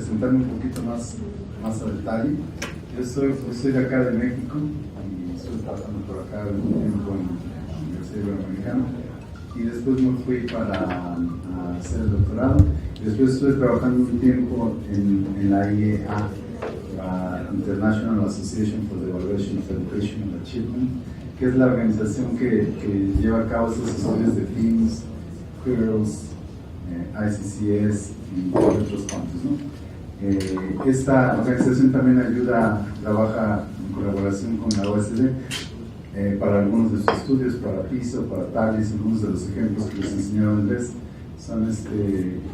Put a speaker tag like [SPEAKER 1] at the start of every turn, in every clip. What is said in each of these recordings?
[SPEAKER 1] presentarme un poquito más a detalle. Yo soy de acá de México y estoy trabajando por acá un tiempo en la Universidad Iberoamericana y después me fui para hacer el doctorado y después estuve trabajando un tiempo en la IEA, la International Association for the Evaluation of Education and Achievement, que es la organización que lleva a cabo estos estudios de TEAMS, QUIRLS, ICCS y otros cuantos, ¿no? Esta organización también trabaja en colaboración con la OSD para algunos de sus estudios, para PISO, para TALIS. Algunos de los ejemplos que les enseñaron Andrés son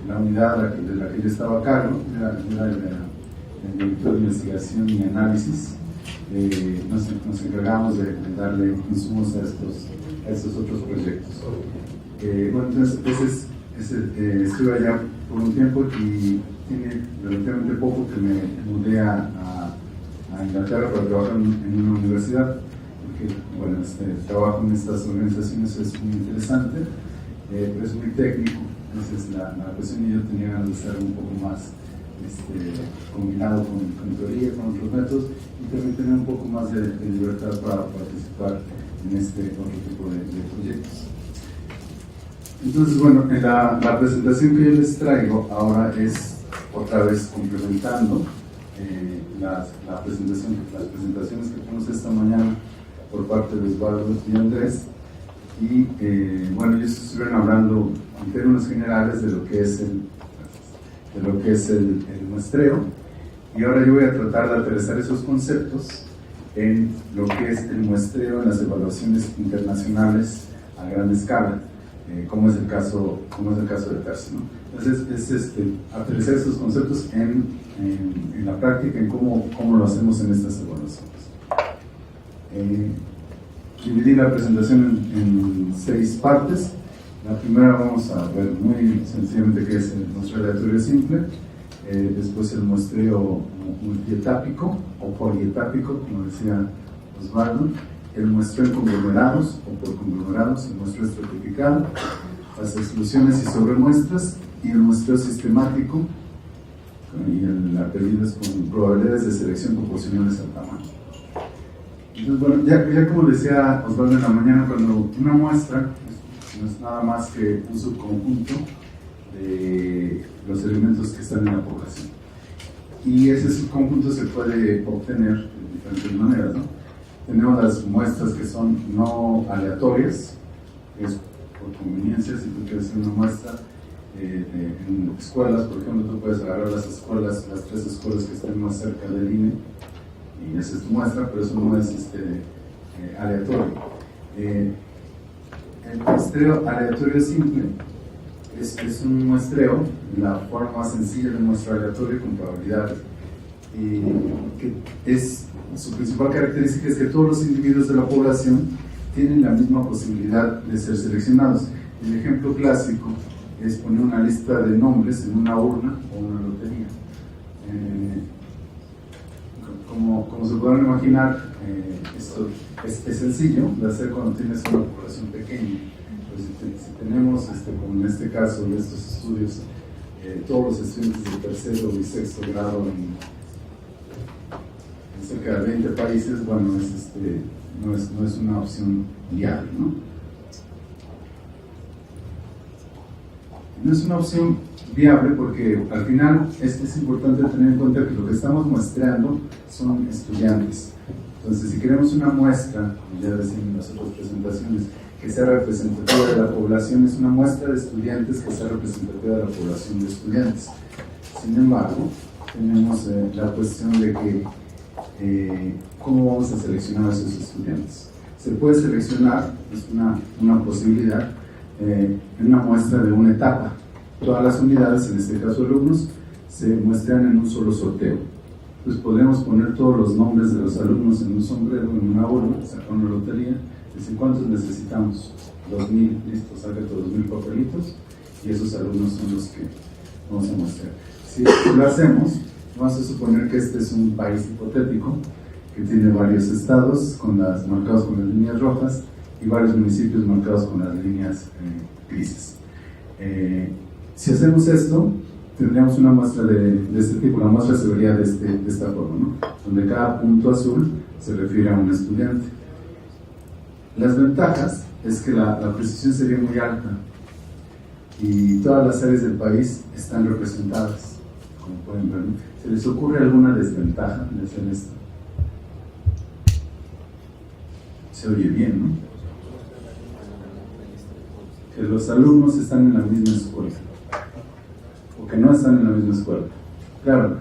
[SPEAKER 1] la unidad de la que yo estaba a cargo, era el director de investigación y análisis. Nos encargamos de darle insumos a estos otros proyectos. Bueno, entonces estuve allá por un tiempo y tiene relativamente poco que me mudé a Inglaterra para trabajar en una universidad, porque bueno, trabajo en estas organizaciones es muy interesante, pero es muy técnico. Entonces la cuestión y yo tenía ganas de estar un poco más combinado con teoría, con otros métodos, y también tener un poco más de libertad para participar en este otro tipo de proyectos. Entonces, bueno, la presentación que yo les traigo ahora es otra vez complementando las presentaciones que tuvimos esta mañana por parte de Osvaldo y Andrés. Y bueno, ellos estuvieron hablando en términos generales de lo que es el muestreo, y ahora yo voy a tratar de aterrizar esos conceptos en lo que es el muestreo en las evaluaciones internacionales a gran escala, como es el caso de Percy, ¿no? Entonces es aterrizar esos conceptos en la práctica, en cómo lo hacemos en estas evaluaciones. Dividí la presentación en 6 partes. La primera vamos a ver muy sencillamente qué es el muestreo aleatorio simple, después el muestreo multietápico o polietápico, como decía Osvaldo, el muestreo en conglomerados o por conglomerados, el muestreo estratificado, las exclusiones y sobremuestras, y el muestreo sistemático, y el apellido es con probabilidades de selección proporcionales al tamaño. Entonces, bueno, ya como decía Osvaldo en la mañana, cuando una muestra no es nada más que un subconjunto de los elementos que están en la población, y ese subconjunto se puede obtener de diferentes maneras, ¿no? Tenemos las muestras que son no aleatorias, que es por conveniencia. Si tú quieres hacer una muestra en escuelas, por ejemplo, tú puedes agarrar las 3 escuelas que estén más cerca del INE y esa es tu muestra, pero eso no es aleatorio. El muestreo aleatorio simple es un muestreo, la forma más sencilla de muestreo aleatorio con probabilidades, que su principal característica es que todos los individuos de la población tienen la misma posibilidad de ser seleccionados. El ejemplo clásico es poner una lista de nombres en una urna o una lotería. Como se podrán imaginar, esto es sencillo de hacer cuando tienes una población pequeña. Pues si tenemos, como en este caso de estos estudios, todos los estudiantes de tercero y sexto grado en cerca de 20 países, bueno, no es una opción viable, ¿no? No es una opción viable porque al final es importante tener en cuenta que lo que estamos muestreando son estudiantes. Entonces, si queremos una muestra, como ya decían en las otras presentaciones, que sea representativa de la población, es una muestra de estudiantes que sea representativa de la población de estudiantes. Sin embargo, tenemos la cuestión de que ¿cómo vamos a seleccionar a esos estudiantes? Se puede seleccionar, es una posibilidad, en una muestra de una etapa. Todas las unidades, en este caso alumnos, se muestran en un solo sorteo. Entonces podemos poner todos los nombres de los alumnos en un sombrero, en una urna, sacar una lotería, decir cuántos necesitamos, 2000, listo, saca todos 2000 papelitos y esos alumnos son los que vamos a mostrar. Si lo hacemos, vamos a suponer que este es un país hipotético que tiene varios estados marcados con las líneas rojas y varios municipios marcados con las líneas grises. Si hacemos esto, tendríamos una muestra de este tipo. La muestra se vería de esta forma, ¿no? Donde cada punto azul se refiere a un estudiante. Las ventajas es que la precisión sería muy alta y todas las áreas del país están representadas, como pueden ver, ¿no? ¿Se les ocurre alguna desventaja de hacer esto? Se oye bien, ¿no? Que los alumnos están en la misma escuela o que no están en la misma escuela. Claro,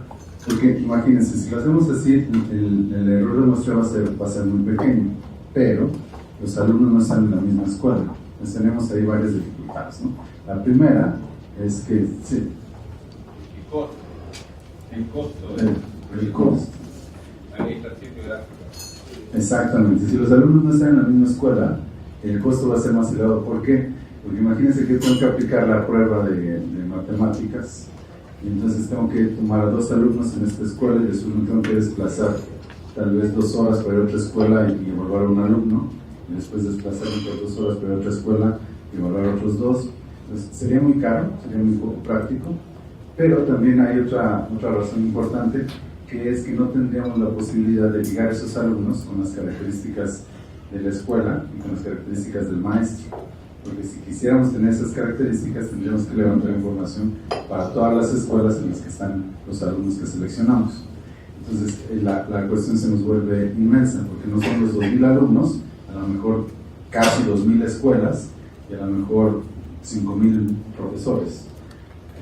[SPEAKER 1] porque imagínense, si lo hacemos así, el error de muestra va a ser muy pequeño, pero los alumnos no están en la misma escuela. Entonces tenemos ahí varias dificultades, ¿no? La primera es que, sí.
[SPEAKER 2] El costo.
[SPEAKER 1] El costo.
[SPEAKER 2] Ahí está siempre gráfica.
[SPEAKER 1] Exactamente. Si los alumnos no están en la misma escuela, el costo va a ser más elevado. ¿Por qué? Porque imagínense que tengo que aplicar la prueba de matemáticas y entonces tengo que tomar a 2 alumnos en esta escuela y después me tengo que desplazar tal vez 2 horas para ir a otra escuela y evaluar a un alumno y después desplazarme por 2 horas para ir a otra escuela y evaluar a otros 2. Entonces sería muy caro, sería muy poco práctico, pero también hay otra razón importante, que es que no tendríamos la posibilidad de ligar a esos alumnos con las características de la escuela y con las características del maestro. Porque si quisiéramos tener esas características, tendríamos que levantar información para todas las escuelas en las que están los alumnos que seleccionamos. Entonces, la cuestión se nos vuelve inmensa, porque no son los 2.000 alumnos, a lo mejor casi 2.000 escuelas y a lo mejor 5.000 profesores.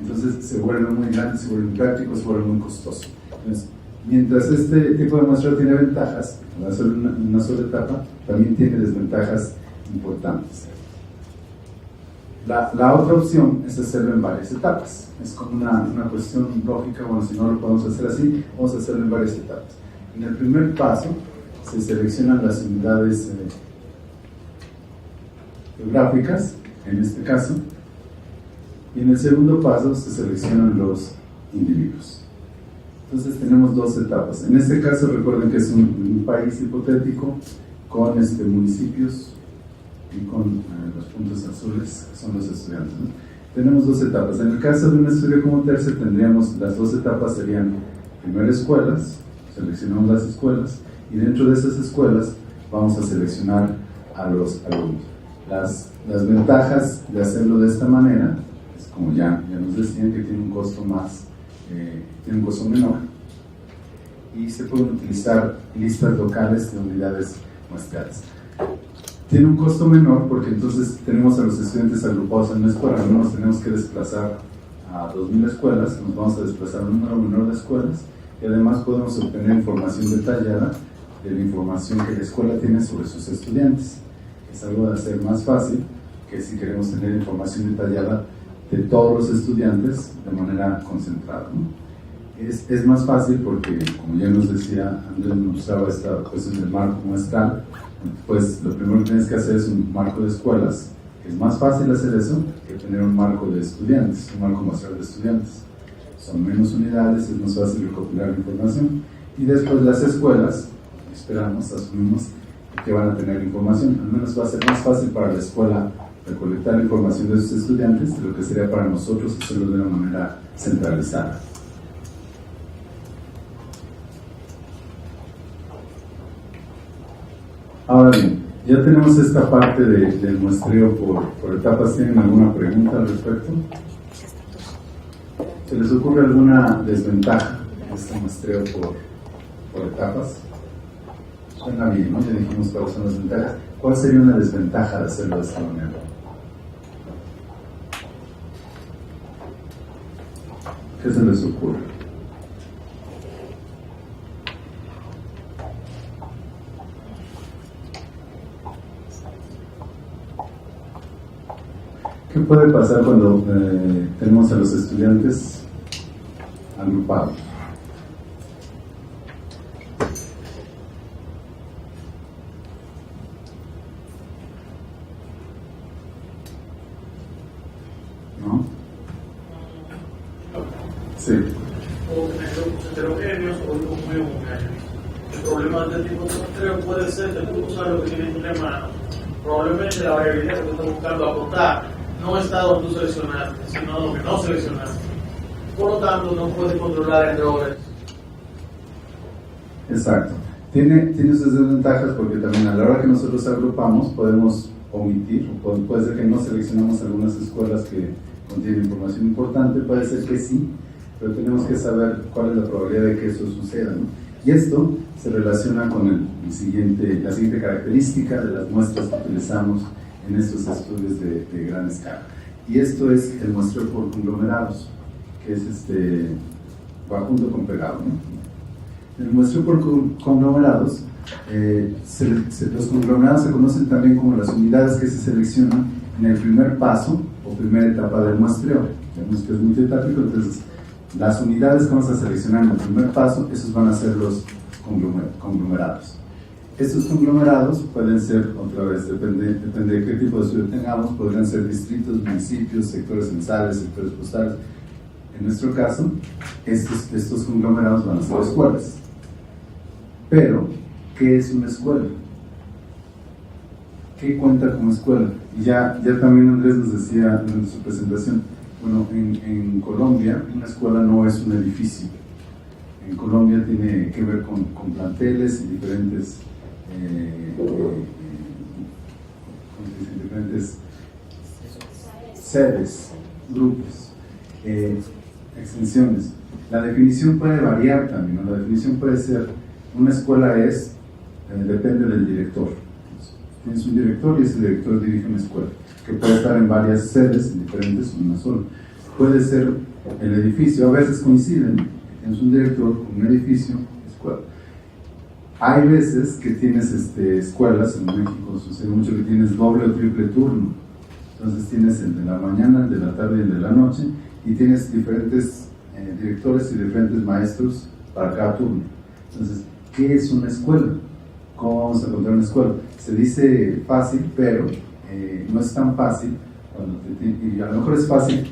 [SPEAKER 1] Entonces, se vuelve muy grande, se vuelve práctico, se vuelve muy costoso. Entonces, mientras este tipo de muestra tiene ventajas, al hacer una sola etapa, también tiene desventajas importantes. La otra opción es hacerlo en varias etapas. Es como una cuestión lógica. Bueno, si no lo podemos hacer así, vamos a hacerlo en varias etapas. En el primer paso se seleccionan las unidades geográficas, en este caso, y en el segundo paso se seleccionan los individuos. Entonces tenemos 2 etapas. En este caso recuerden que es un país hipotético con municipios y con los puntos azules, que son los estudiantes, ¿no? Tenemos 2 etapas. En el caso de un estudio como tercio, tendríamos las 2 etapas serían primero escuelas, seleccionamos las escuelas, y dentro de esas escuelas vamos a seleccionar a los alumnos. Las ventajas de hacerlo de esta manera es, como ya nos decían, que tiene un costo tiene un costo menor, y se pueden utilizar listas locales de unidades muestrales. Tiene un costo menor porque entonces tenemos a los estudiantes agrupados en una escuela, no nos tenemos que desplazar a 2.000 escuelas, nos vamos a desplazar a un número menor de escuelas, y además podemos obtener información detallada de la información que la escuela tiene sobre sus estudiantes. Es algo de hacer más fácil que si queremos tener información detallada de todos los estudiantes de manera concentrada, ¿no? Es más fácil porque, como ya nos decía Andrés, nos usaba esta cuestión del marco muestral. Pues lo primero que tienes que hacer es un marco de escuelas. Es más fácil hacer eso que tener un marco de estudiantes, un marco muestral de estudiantes. Son menos unidades, es más fácil recopilar la información. Y después las escuelas, esperamos, asumimos que van a tener información. Al menos va a ser más fácil para la escuela recolectar la información de sus estudiantes de lo que sería para nosotros hacerlo de una manera centralizada. Ahora bien, ya tenemos esta parte del muestreo por etapas. ¿Tienen alguna pregunta al respecto? ¿Se les ocurre alguna desventaja de este muestreo por etapas? Suena bien, ¿no? Ya dijimos cuáles son las ventajas. ¿Cuál sería una desventaja de hacerlo de esta manera? ¿Qué se les ocurre? ¿Qué puede pasar cuando tenemos a los estudiantes agrupados? ¿No? Sí.
[SPEAKER 3] O grupos heterogéneos o grupos muy homogéneos. El problema de este tipo de muestreo puede ser que tú sabes lo que tienes un tema. Probablemente la variabilidad que tú estás buscando aportar no está donde tú seleccionaste, sino donde no seleccionaste. por lo tanto no puede controlar errores.
[SPEAKER 1] Exacto. Tiene sus desventajas porque también a la hora que nosotros agrupamos podemos omitir, o puede ser que no seleccionamos algunas escuelas que contienen información importante, puede ser que sí, pero tenemos que saber cuál es la probabilidad de que eso suceda, ¿no? Y esto se relaciona con la siguiente característica de las muestras que utilizamos en estos estudios de gran escala. Y esto es el muestreo por conglomerados, que es va junto con pegado, ¿no? El muestreo por conglomerados, los conglomerados se conocen también como las unidades que se seleccionan en el primer paso o primera etapa del muestreo. Vemos que es multietápico, entonces las unidades que vamos a seleccionar en el primer paso, esos van a ser los conglomerados. Estos conglomerados pueden ser, otra vez, depende de qué tipo de estudio tengamos, podrían ser distritos, municipios, sectores censales, sectores postales. En nuestro caso, estos conglomerados van a ser escuelas. Pero, ¿qué es una escuela? ¿Qué cuenta como escuela? Y ya también Andrés nos decía en su presentación, bueno, en Colombia una escuela no es un edificio. En Colombia tiene que ver con planteles y diferentes sedes, grupos, extensiones. La definición puede variar también, ¿no? La definición puede ser, una escuela depende del director. Tienes un director y ese director dirige una escuela, que puede estar en varias sedes, en diferentes o una sola. Puede ser el edificio, a veces coinciden, tienes un director con un edificio, escuela. Hay veces que tienes escuelas, en México sucede mucho que tienes doble o triple turno. Entonces tienes el de la mañana, el de la tarde y el de la noche, y tienes diferentes directores y diferentes maestros para cada turno. Entonces, ¿qué es una escuela? ¿Cómo vamos a encontrar una escuela? Se dice fácil, pero no es tan fácil, y a lo mejor es fácil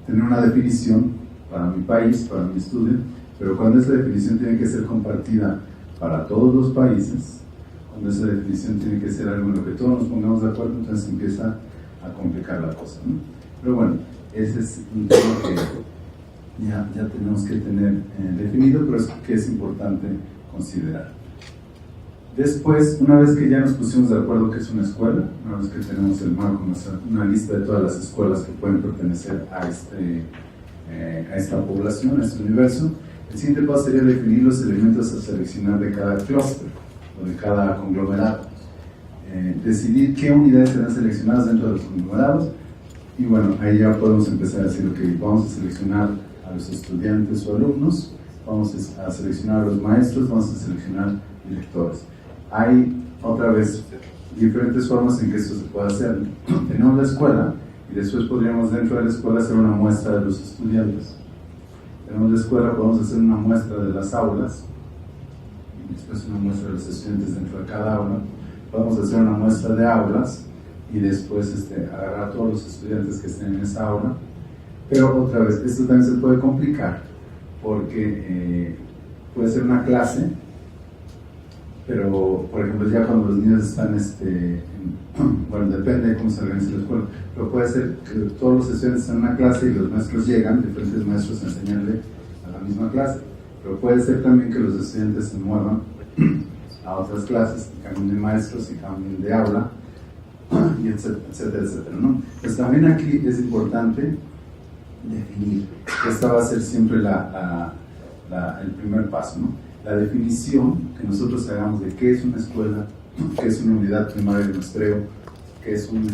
[SPEAKER 1] tener una definición para mi país, para mi estudio, pero cuando esa definición tiene que ser compartida para todos los países, cuando esa definición tiene que ser algo en lo que todos nos pongamos de acuerdo, entonces empieza a complicar la cosa, ¿no? Pero bueno, ese es un tema que ya tenemos que tener definido, pero es que es importante considerar. Después, una vez que ya nos pusimos de acuerdo que es una escuela, una vez que tenemos el marco, una lista de todas las escuelas que pueden pertenecer a esta población, a este universo, el siguiente paso sería definir los elementos a seleccionar de cada clúster o de cada conglomerado. Decidir qué unidades serán seleccionadas dentro de los conglomerados, y bueno, ahí ya podemos empezar a decir, ok, vamos a seleccionar a los estudiantes o alumnos, vamos a seleccionar a los maestros, vamos a seleccionar directores. Hay, otra vez, diferentes formas en que esto se puede hacer. Tenemos la escuela y después podríamos dentro de la escuela hacer una muestra de los estudiantes. Tenemos la escuela, podemos hacer una muestra de las aulas y después una muestra de los estudiantes dentro de cada aula. Podemos hacer una muestra de aulas y después agarrar a todos los estudiantes que estén en esa aula. Pero otra vez, esto también se puede complicar porque puede ser una clase, pero por ejemplo ya cuando los niños están, bueno, depende de cómo se organiza la escuela, pero puede ser que todos los estudiantes están en una clase y los maestros llegan, diferentes maestros a enseñarle a la misma clase, pero puede ser también que los estudiantes se muevan a otras clases, cambien de maestros y cambien de aula, y etcétera, ¿no? Pues también aquí es importante definir, esta va a ser siempre el primer paso, ¿no? La definición que nosotros hagamos de qué es una escuela, qué es una unidad primaria de muestreo, qué es una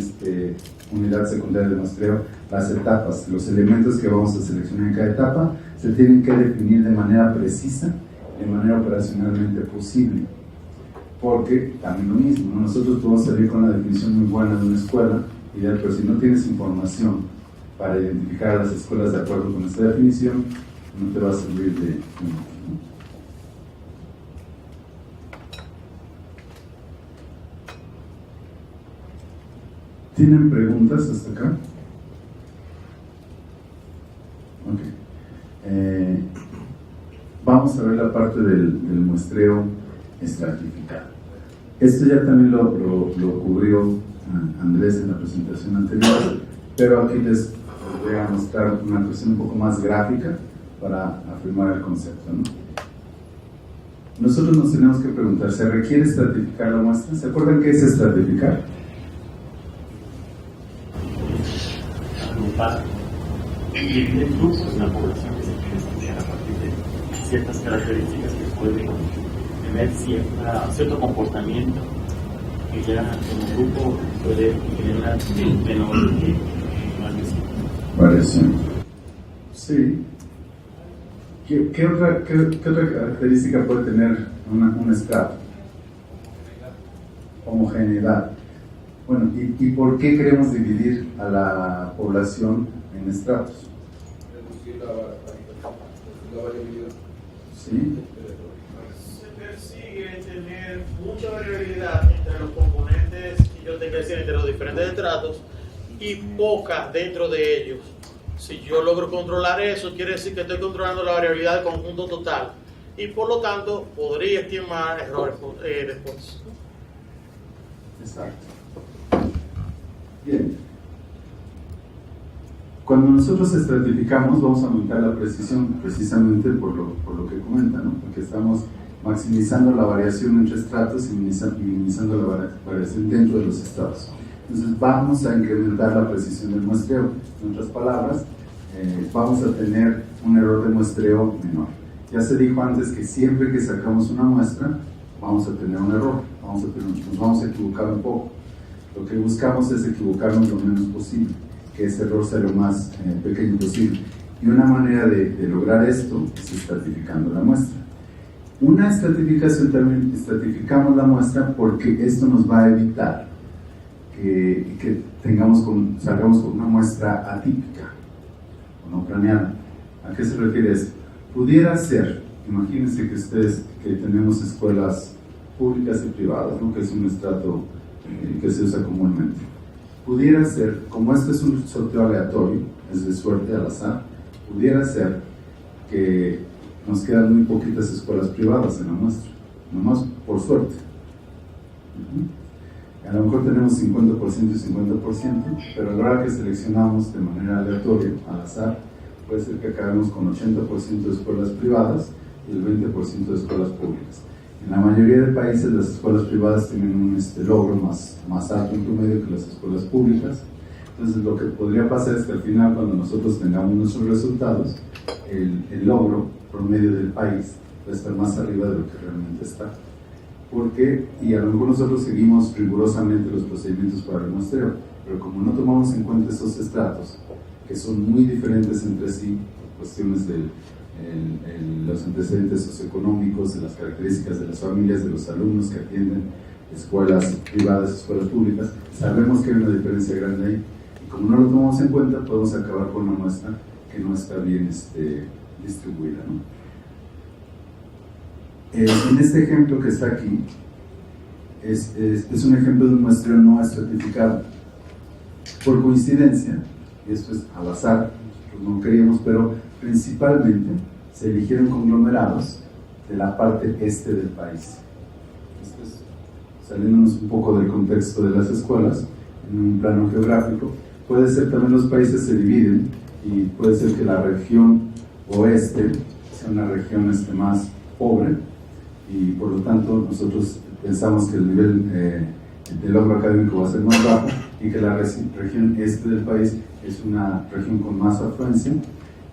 [SPEAKER 1] unidad secundaria de muestreo, las etapas, los elementos que vamos a seleccionar en cada etapa, se tienen que definir de manera precisa, de manera operacionalmente posible. Porque también lo mismo, ¿no? Nosotros podemos salir con una definición muy buena de una escuela, pero si no tienes información para identificar a las escuelas de acuerdo con esta definición, no te va a servir de mucho, ¿no? ¿Tienen preguntas hasta acá? Ok. Vamos a ver la parte del muestreo estratificado. Esto ya también lo cubrió Andrés en la presentación anterior, pero aquí les voy voy a mostrar una cuestión un poco más gráfica para afirmar el concepto, ¿no? Nosotros nos tenemos que preguntar, ¿se requiere estratificar la muestra? ¿Se acuerdan qué es estratificar?
[SPEAKER 4] Agrupar dividir en grupos la población que se quiere estudiar a partir de ciertas características que pueden tener cierto comportamiento que ya en un grupo puede generar menor
[SPEAKER 1] variación. Sí. ¿Qué otra característica puede tener un estrato? Homogeneidad. Bueno, ¿y por qué queremos dividir a la población en estratos?
[SPEAKER 2] Reducir la variabilidad.
[SPEAKER 1] ¿Sí?
[SPEAKER 3] Se persigue tener mucha variabilidad entre los componentes, y yo tengo que decir, entre los diferentes estratos, y poca dentro de ellos. Si yo logro controlar eso, quiere decir que estoy controlando la variabilidad del conjunto total. Y por lo tanto, podría estimar errores después.
[SPEAKER 1] Exacto. Bien. Cuando nosotros estratificamos, vamos a aumentar la precisión, precisamente por lo que comenta, ¿no? Porque estamos maximizando la variación entre estratos y minimizando la variación dentro de los estados. Entonces vamos a incrementar la precisión del muestreo. En otras palabras, vamos a tener un error de muestreo menor. Ya se dijo antes que siempre que sacamos una muestra, vamos a tener un error, nos vamos a equivocar un poco. Lo que buscamos es equivocarnos lo menos posible, que ese error sea lo más pequeño posible. Y una manera de lograr esto es estratificando la muestra. Una estratificación también, estratificamos la muestra porque esto nos va a evitar que salgamos con una muestra atípica o no planeada. ¿A qué se refiere esto? Pudiera ser, imagínense que tenemos escuelas públicas y privadas, ¿no? Que es un estrato que se usa comúnmente. Pudiera ser, como este es un sorteo aleatorio, es de suerte al azar, pudiera ser que nos quedan muy poquitas escuelas privadas en la muestra, nomás por suerte. A lo mejor tenemos 50% y 50%, pero a la hora que seleccionamos de manera aleatoria, al azar, puede ser que acabemos con 80% de escuelas privadas y el 20% de escuelas públicas. En la mayoría de países las escuelas privadas tienen un logro más alto en promedio que las escuelas públicas. Entonces lo que podría pasar es que al final, cuando nosotros tengamos nuestros resultados, el logro promedio del país va a estar más arriba de lo que realmente está. Porque, y a lo mejor nosotros seguimos rigurosamente los procedimientos para el muestreo, pero como no tomamos en cuenta esos estratos, que son muy diferentes entre sí, cuestiones de los antecedentes socioeconómicos, de las características de las familias, de los alumnos que atienden escuelas privadas, escuelas públicas, sabemos que hay una diferencia grande ahí, y como no lo tomamos en cuenta, podemos acabar con una muestra que no está bien distribuida, ¿no? En este ejemplo que está aquí, es un ejemplo de un muestreo no estratificado. Por coincidencia, y esto es al azar, nosotros no queríamos, pero principalmente se eligieron conglomerados de la parte este del país. Esto es saliéndonos un poco del contexto de las escuelas, en un plano geográfico. Puede ser también los países se dividen, y puede ser que la región oeste sea una región más pobre, y por lo tanto nosotros pensamos que el nivel de logro académico va a ser más bajo y que la región este del país es una región con más afluencia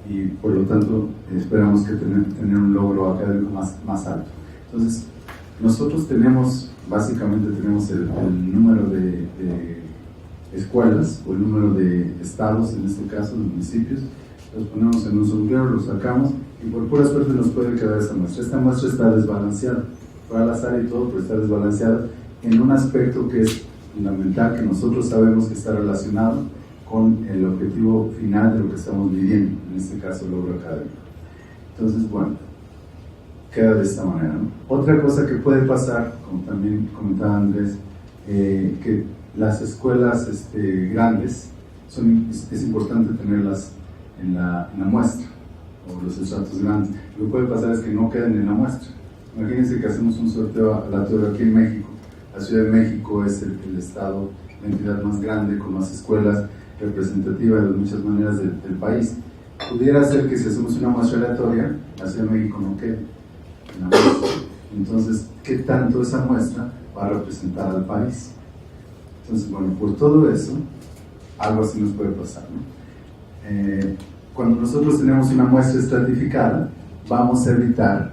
[SPEAKER 1] y por lo tanto esperamos que tener un logro académico más alto. Entonces nosotros básicamente tenemos el número de escuelas o el número de estados, en este caso de municipios, los ponemos en un sombrero, los sacamos y por pura suerte nos puede quedar esta muestra. Esta muestra está desbalanceada, fue al azar y todo, pero está desbalanceada en un aspecto que es fundamental, que nosotros sabemos que está relacionado con el objetivo final de lo que estamos midiendo, en este caso el logro académico. Entonces, bueno, queda de esta manera, ¿no? Otra cosa que puede pasar, como también comentaba Andrés, que las escuelas grandes, es importante tenerlas en la muestra, o los estratos grandes. Lo que puede pasar es que no queden en la muestra. Imagínense que hacemos un sorteo aleatorio aquí en México. La Ciudad de México es el estado, la entidad más grande, con más escuelas. representativa de muchas maneras del país. Pudiera ser que si hacemos una muestra aleatoria, la Ciudad de México no quede en la muestra. Entonces, ¿qué tanto esa muestra va a representar al país? Entonces, bueno, por todo eso, algo así nos puede pasar, ¿no? Cuando nosotros tenemos una muestra estratificada, vamos a evitar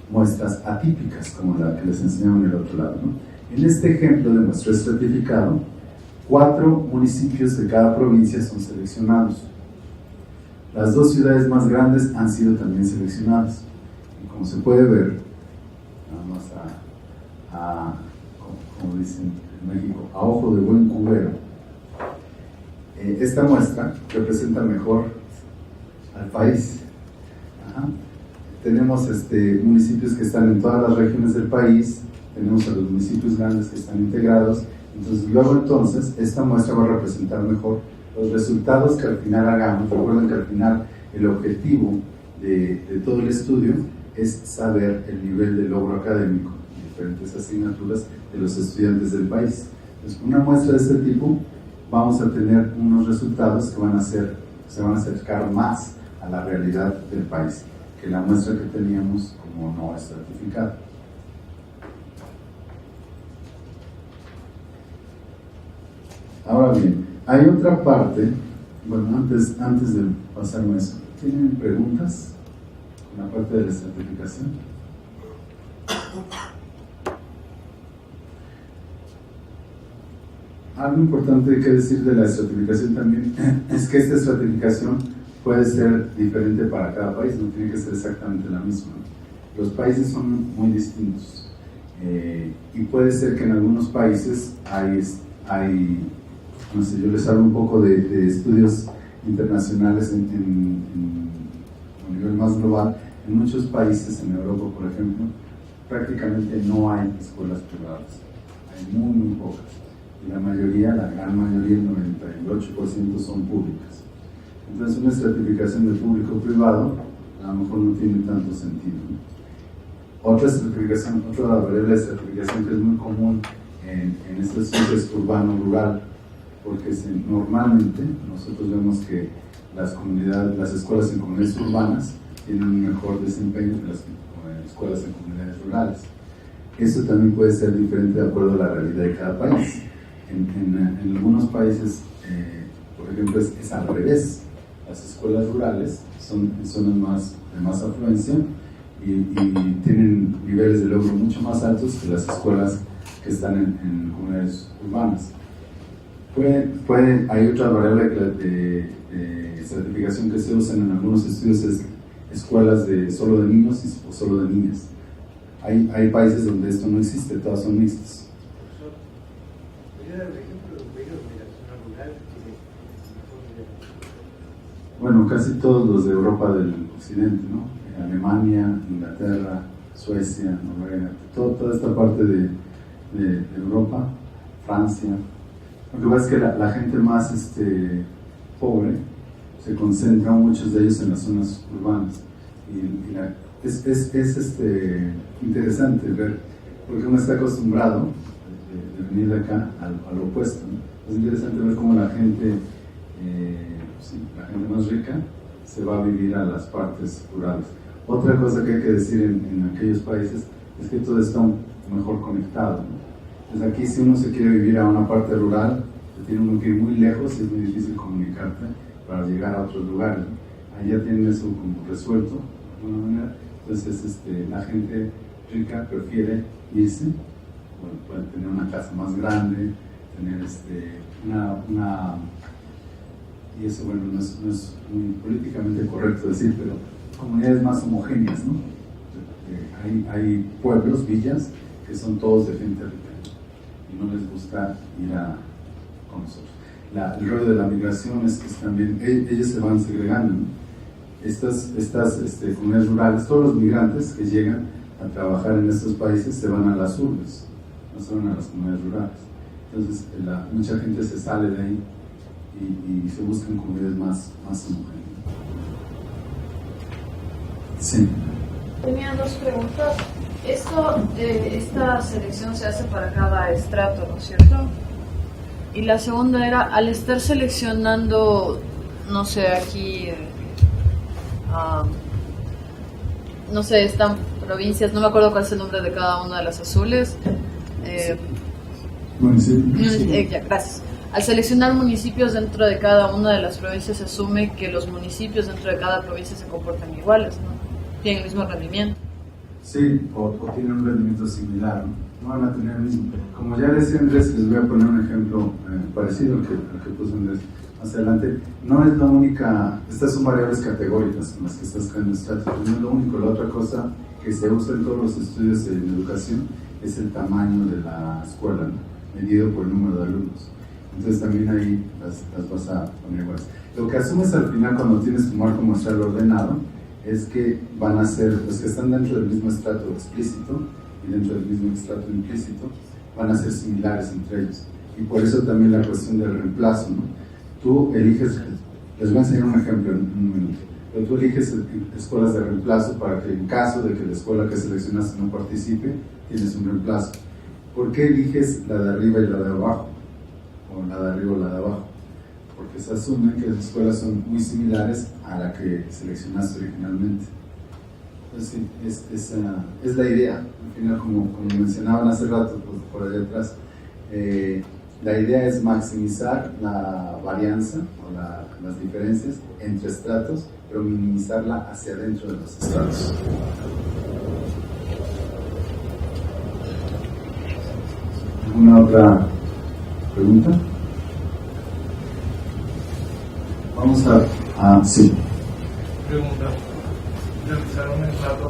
[SPEAKER 1] muestras atípicas, como la que les enseñaba en el otro lado, ¿no? En este ejemplo de muestra estratificado, 4 municipios de cada provincia son seleccionados. Las 2 ciudades más grandes han sido también seleccionadas. Y como se puede ver, vamos como dicen en México, a ojo de buen cubero, esta muestra representa mejor al país. Ajá. Tenemos municipios que están en todas las regiones del país, tenemos a los municipios grandes que están integrados, entonces esta muestra va a representar mejor los resultados que al final hagamos. Recuerden que al final el objetivo de todo el estudio es saber el nivel de logro académico en diferentes asignaturas de los estudiantes del país. Entonces, una muestra de este tipo, vamos a tener unos resultados que se van a acercar más a la realidad del país que la muestra que teníamos como no estratificada. Ahora bien, hay otra parte, bueno, antes de pasarme eso, ¿tienen preguntas con la parte de la estratificación? Algo importante que decir de la estratificación también es que esta estratificación puede ser diferente para cada país, no tiene que ser exactamente la misma. Los países son muy distintos y puede ser que en algunos países hay no sé, yo les hablo un poco de estudios internacionales a nivel más global. En muchos países, en Europa por ejemplo, prácticamente no hay escuelas privadas, hay muy pocas. Y la gran mayoría, el 98% son públicas. Entonces una estratificación de público-privado a lo mejor no tiene tanto sentido, ¿no? Otra variable de estratificación que es muy común en estos estudios urbano-rural, porque normalmente nosotros vemos que las escuelas en comunidades urbanas tienen un mejor desempeño que las escuelas en comunidades rurales. Eso también puede ser diferente de acuerdo a la realidad de cada país. En algunos países, por ejemplo, es al revés. Las escuelas rurales son en zonas de más afluencia y tienen niveles de logro mucho más altos que las escuelas que están en comunidades urbanas. Hay otra variable de certificación que se usan en algunos estudios, es escuelas solo de niños o solo de niñas. Hay países donde esto no existe, todas son mixtas. Bueno, casi todos los de Europa del occidente, ¿no? Alemania, Inglaterra, Suecia, Noruega, toda esta parte de Europa, Francia. Lo que pasa es que la gente más pobre se concentra, muchos de ellos, en las zonas urbanas. Es interesante ver, porque uno está acostumbrado de venir de acá al opuesto, ¿no? Es interesante ver cómo la gente más rica se va a vivir a las partes rurales. Otra cosa que hay que decir en aquellos países es que todo está mejor conectado, ¿no? Entonces aquí, si uno se quiere vivir a una parte rural, tiene uno que ir muy lejos y es muy difícil comunicarte para llegar a otros lugares, ¿no? Allá tienen eso como resuelto de alguna manera. Entonces la gente rica prefiere irse, bueno, pueden tener una casa más grande, tener y eso, bueno, no es muy políticamente correcto decir, pero comunidades más homogéneas, ¿no? Hay pueblos, villas, que son todos de gente rica y no les gusta ir con nosotros. El rollo de la migración es que también ellos se van segregando, ¿no? Estas comunidades rurales, todos los migrantes que llegan a trabajar en estos países se van a las urbes, no se van a las comunidades rurales. Entonces mucha gente se sale de ahí y se buscan comunidades más homogéneas. Sí.
[SPEAKER 5] Tenía 2 preguntas. Esta selección se hace para cada estrato, ¿no es cierto? Y la segunda era, al estar seleccionando, no sé, aquí, no sé, están provincias, no me acuerdo cuál es el nombre de cada una de las azules. Ya, gracias. Al seleccionar municipios dentro de cada una de las provincias, se asume que los municipios dentro de cada provincia se comportan iguales, ¿no? Tienen el mismo rendimiento.
[SPEAKER 1] Sí, o tienen un rendimiento similar, ¿no? No van a tener el mismo. Como ya decía Andrés, les voy a poner un ejemplo parecido al que puso Andrés más adelante. No es la única, estas son variables categóricas en las que estás creando estratos, no es lo único. La otra cosa que se usa en todos los estudios en educación es el tamaño de la escuela, ¿no? Medido por el número de alumnos. Entonces también ahí las vas a poner iguales. Lo que asumes al final cuando tienes tu marco muestral ordenado es que van a ser los que están dentro del mismo estrato explícito y dentro del mismo estrato implícito, van a ser similares entre ellos. Y por eso también la cuestión del reemplazo, ¿no? Tú eliges, les voy a enseñar un ejemplo en un minuto, pero tú eliges escuelas de reemplazo para que en caso de que la escuela que seleccionaste no participe, tienes un reemplazo. ¿Por qué eliges la de arriba y la de abajo? O la de arriba o la de abajo. Porque se asume que las escuelas son muy similares a la que seleccionaste originalmente. Entonces, sí, es la idea. Al final, como mencionaban hace rato, por allá atrás, la idea es maximizar la varianza o las diferencias entre estratos, pero minimizarla hacia adentro de los estratos. ¿Alguna otra pregunta? Vamos a sí.
[SPEAKER 2] Pregunta. Realizar un estrato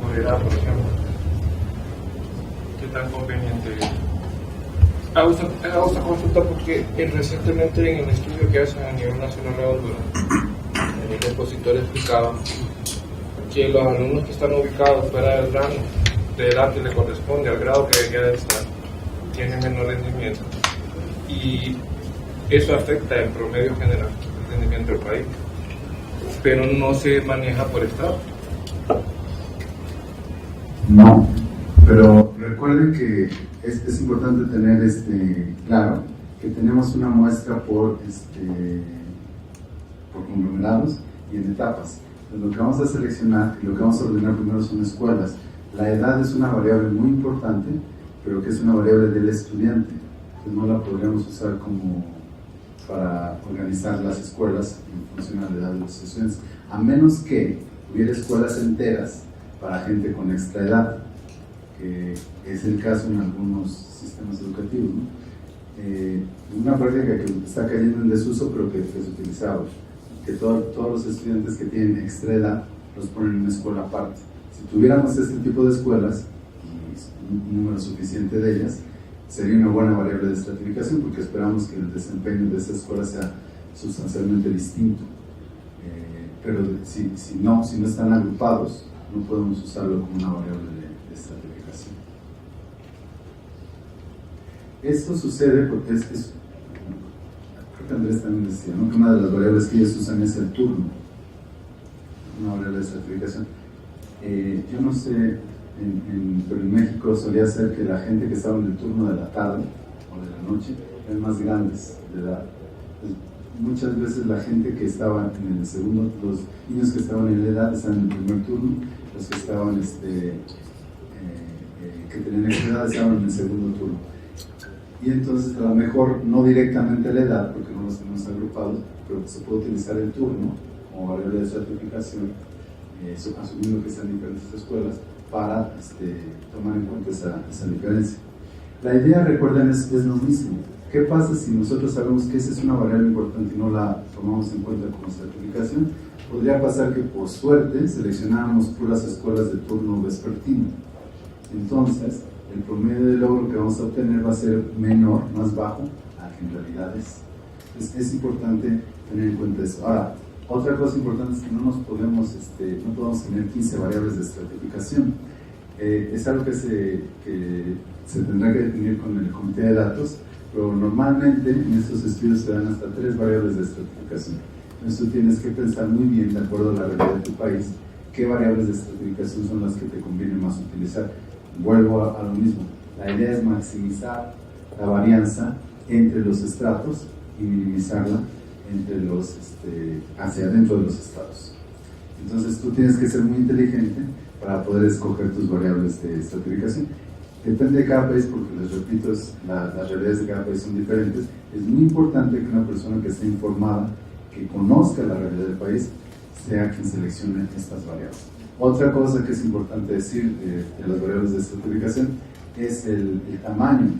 [SPEAKER 2] por edad, por ejemplo. ¿Qué tan conveniente es? Hago esta consulta porque recientemente en un estudio que hacen a nivel nacional de Honduras, el expositor explicaba que los alumnos que están ubicados fuera del rango de edad que le corresponde al grado que debería de estar tienen menor rendimiento, y eso afecta el promedio general del rendimiento del país, pero no se maneja por estado.
[SPEAKER 1] No, pero recuerden que es importante tener claro que tenemos una muestra por conglomerados y en etapas. Entonces, lo que vamos a seleccionar y lo que vamos a ordenar primero son escuelas. La edad es una variable muy importante, pero que es una variable del estudiante. Entonces no la podríamos usar como para organizar las escuelas en función de la edad de los estudiantes, a menos que hubiera escuelas enteras para gente con extra edad, que es el caso en algunos sistemas educativos, ¿no? Una práctica que está cayendo en desuso, pero que es utilizable, que todos los estudiantes que tienen extra edad los ponen en una escuela aparte. Si tuviéramos este tipo de escuelas y un número suficiente de ellas, sería una buena variable de estratificación, porque esperamos que el desempeño de esa escuela sea sustancialmente distinto. Pero si no están agrupados, no podemos usarlo como una variable de estratificación. Esto sucede porque creo que Andrés también decía, ¿no?, que una de las variables que ellos usan es el turno, una variable de estratificación. Yo no sé, pero en México solía ser que la gente que estaba en el turno de la tarde o de la noche eran más grandes de edad. Entonces, muchas veces la gente que estaba en el segundo, los niños que estaban en la edad estaban en el primer turno, los que estaban que tenían esa edad estaban en el segundo turno. Y entonces, a lo mejor no directamente la edad, porque no los tenemos agrupados, pero se puede utilizar el turno como variable de estratificación, asumiendo que están en diferentes escuelas, para tomar en cuenta esa diferencia. La idea, recuerden, es lo mismo. ¿Qué pasa si nosotros sabemos que esa es una variable importante y no la tomamos en cuenta como estratificación? Podría pasar que por suerte seleccionáramos puras escuelas de turno vespertino. Entonces, el promedio de logro que vamos a obtener va a ser menor, más bajo, a que en realidad es. Entonces, es importante tener en cuenta eso. Ahora, otra cosa importante es que no podemos tener 15 variables de estratificación. Es algo que se tendrá que definir con el comité de datos, pero normalmente en estos estudios se dan hasta 3 variables de estratificación. Entonces tú tienes que pensar muy bien, de acuerdo a la realidad de tu país, qué variables de estratificación son las que te conviene más utilizar. Vuelvo a lo mismo. La idea es maximizar la varianza entre los estratos y minimizarla hacia adentro de los estados. Entonces tú tienes que ser muy inteligente para poder escoger tus variables de estratificación. Depende de cada país, porque les repito, las realidades de cada país son diferentes. Es muy importante que una persona que esté informada, que conozca la realidad del país, sea quien seleccione estas variables. Otra cosa que es importante decir de las variables de estratificación es el tamaño.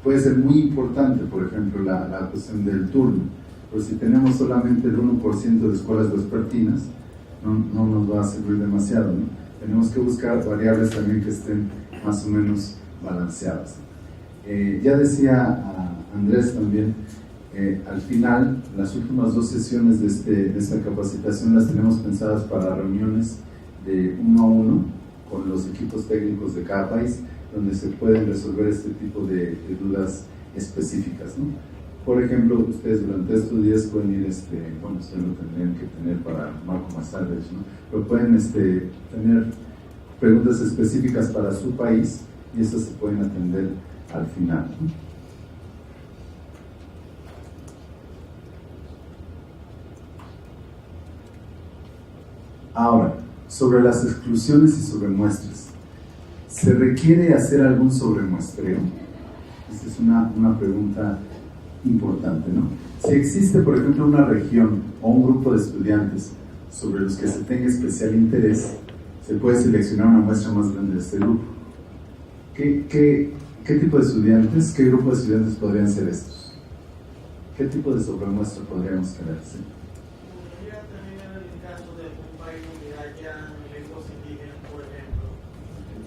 [SPEAKER 1] Puede ser muy importante, por ejemplo, la cuestión del turno, pero si tenemos solamente el 1% de escuelas vespertinas, no nos va a servir demasiado, ¿no? Tenemos que buscar variables también que estén más o menos balanceadas. Ya decía Andrés también, al final, las últimas 2 sesiones de esta capacitación las tenemos pensadas para reuniones de 1 a 1 con los equipos técnicos de cada país, donde se pueden resolver este tipo de dudas específicas, ¿no? Por ejemplo, ustedes durante estos días pueden ir, bueno, ustedes lo tendrían que tener para Marco más tarde, ¿no? Pero pueden tener preguntas específicas para su país y esas se pueden atender al final, ¿no? Ahora, sobre las exclusiones y sobre muestras. ¿Se requiere hacer algún sobremuestreo? Esta es una pregunta importante, ¿no? Si existe, por ejemplo, una región o un grupo de estudiantes sobre los que se tenga especial interés, se puede seleccionar una muestra más grande de este grupo. ¿Qué tipo de estudiantes, qué grupo de estudiantes podrían ser estos? ¿Qué tipo de sobremuestra podríamos querer hacer?
[SPEAKER 3] Podría tener el caso de un país donde haya lenguas indígenas, por ejemplo,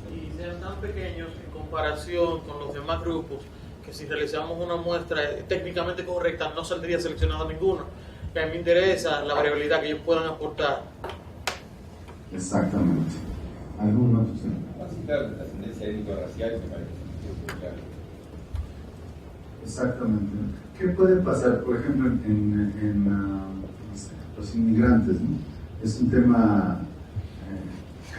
[SPEAKER 3] y sean tan pequeños en comparación con los demás grupos, que si realizamos una muestra técnicamente correcta no saldría seleccionado ninguno. Que a mí me interesa la variabilidad que ellos puedan aportar.
[SPEAKER 1] Exactamente. ¿Algún otro?
[SPEAKER 6] Claro, la tendencia étnico-racial me parece claro.
[SPEAKER 1] Exactamente. ¿Qué puede pasar, por ejemplo, en los inmigrantes, ¿no? Es un tema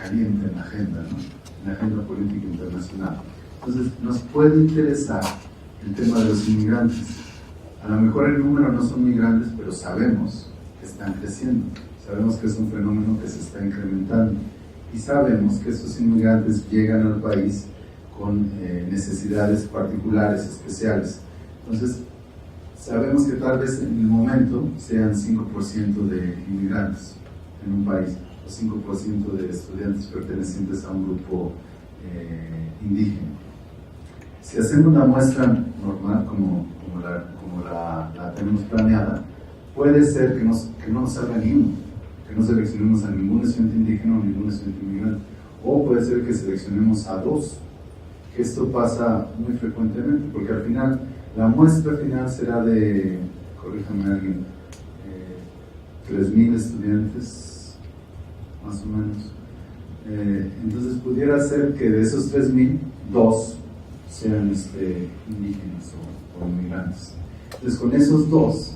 [SPEAKER 1] caliente en la agenda, ¿no? En la agenda política internacional. Entonces, nos puede interesar el tema de los inmigrantes. A lo mejor en número no son migrantes, pero sabemos que están creciendo. Sabemos que es un fenómeno que se está incrementando. Y sabemos que estos inmigrantes llegan al país con necesidades particulares, especiales. Entonces, sabemos que tal vez en el momento sean 5% de inmigrantes en un país, o 5% de estudiantes pertenecientes a un grupo indígena. Si hacemos una muestra normal, como la tenemos planeada, puede ser que no nos salga ni uno, que no seleccionemos a ningún estudiante indígena o ningún estudiante inmigrante, o puede ser que seleccionemos a 2, que esto pasa muy frecuentemente, porque al final, la muestra final será de, corríjame alguien, 3.000 estudiantes, más o menos. Entonces pudiera ser que de esos 3.000, 2 sean indígenas o inmigrantes. Entonces con esos 2,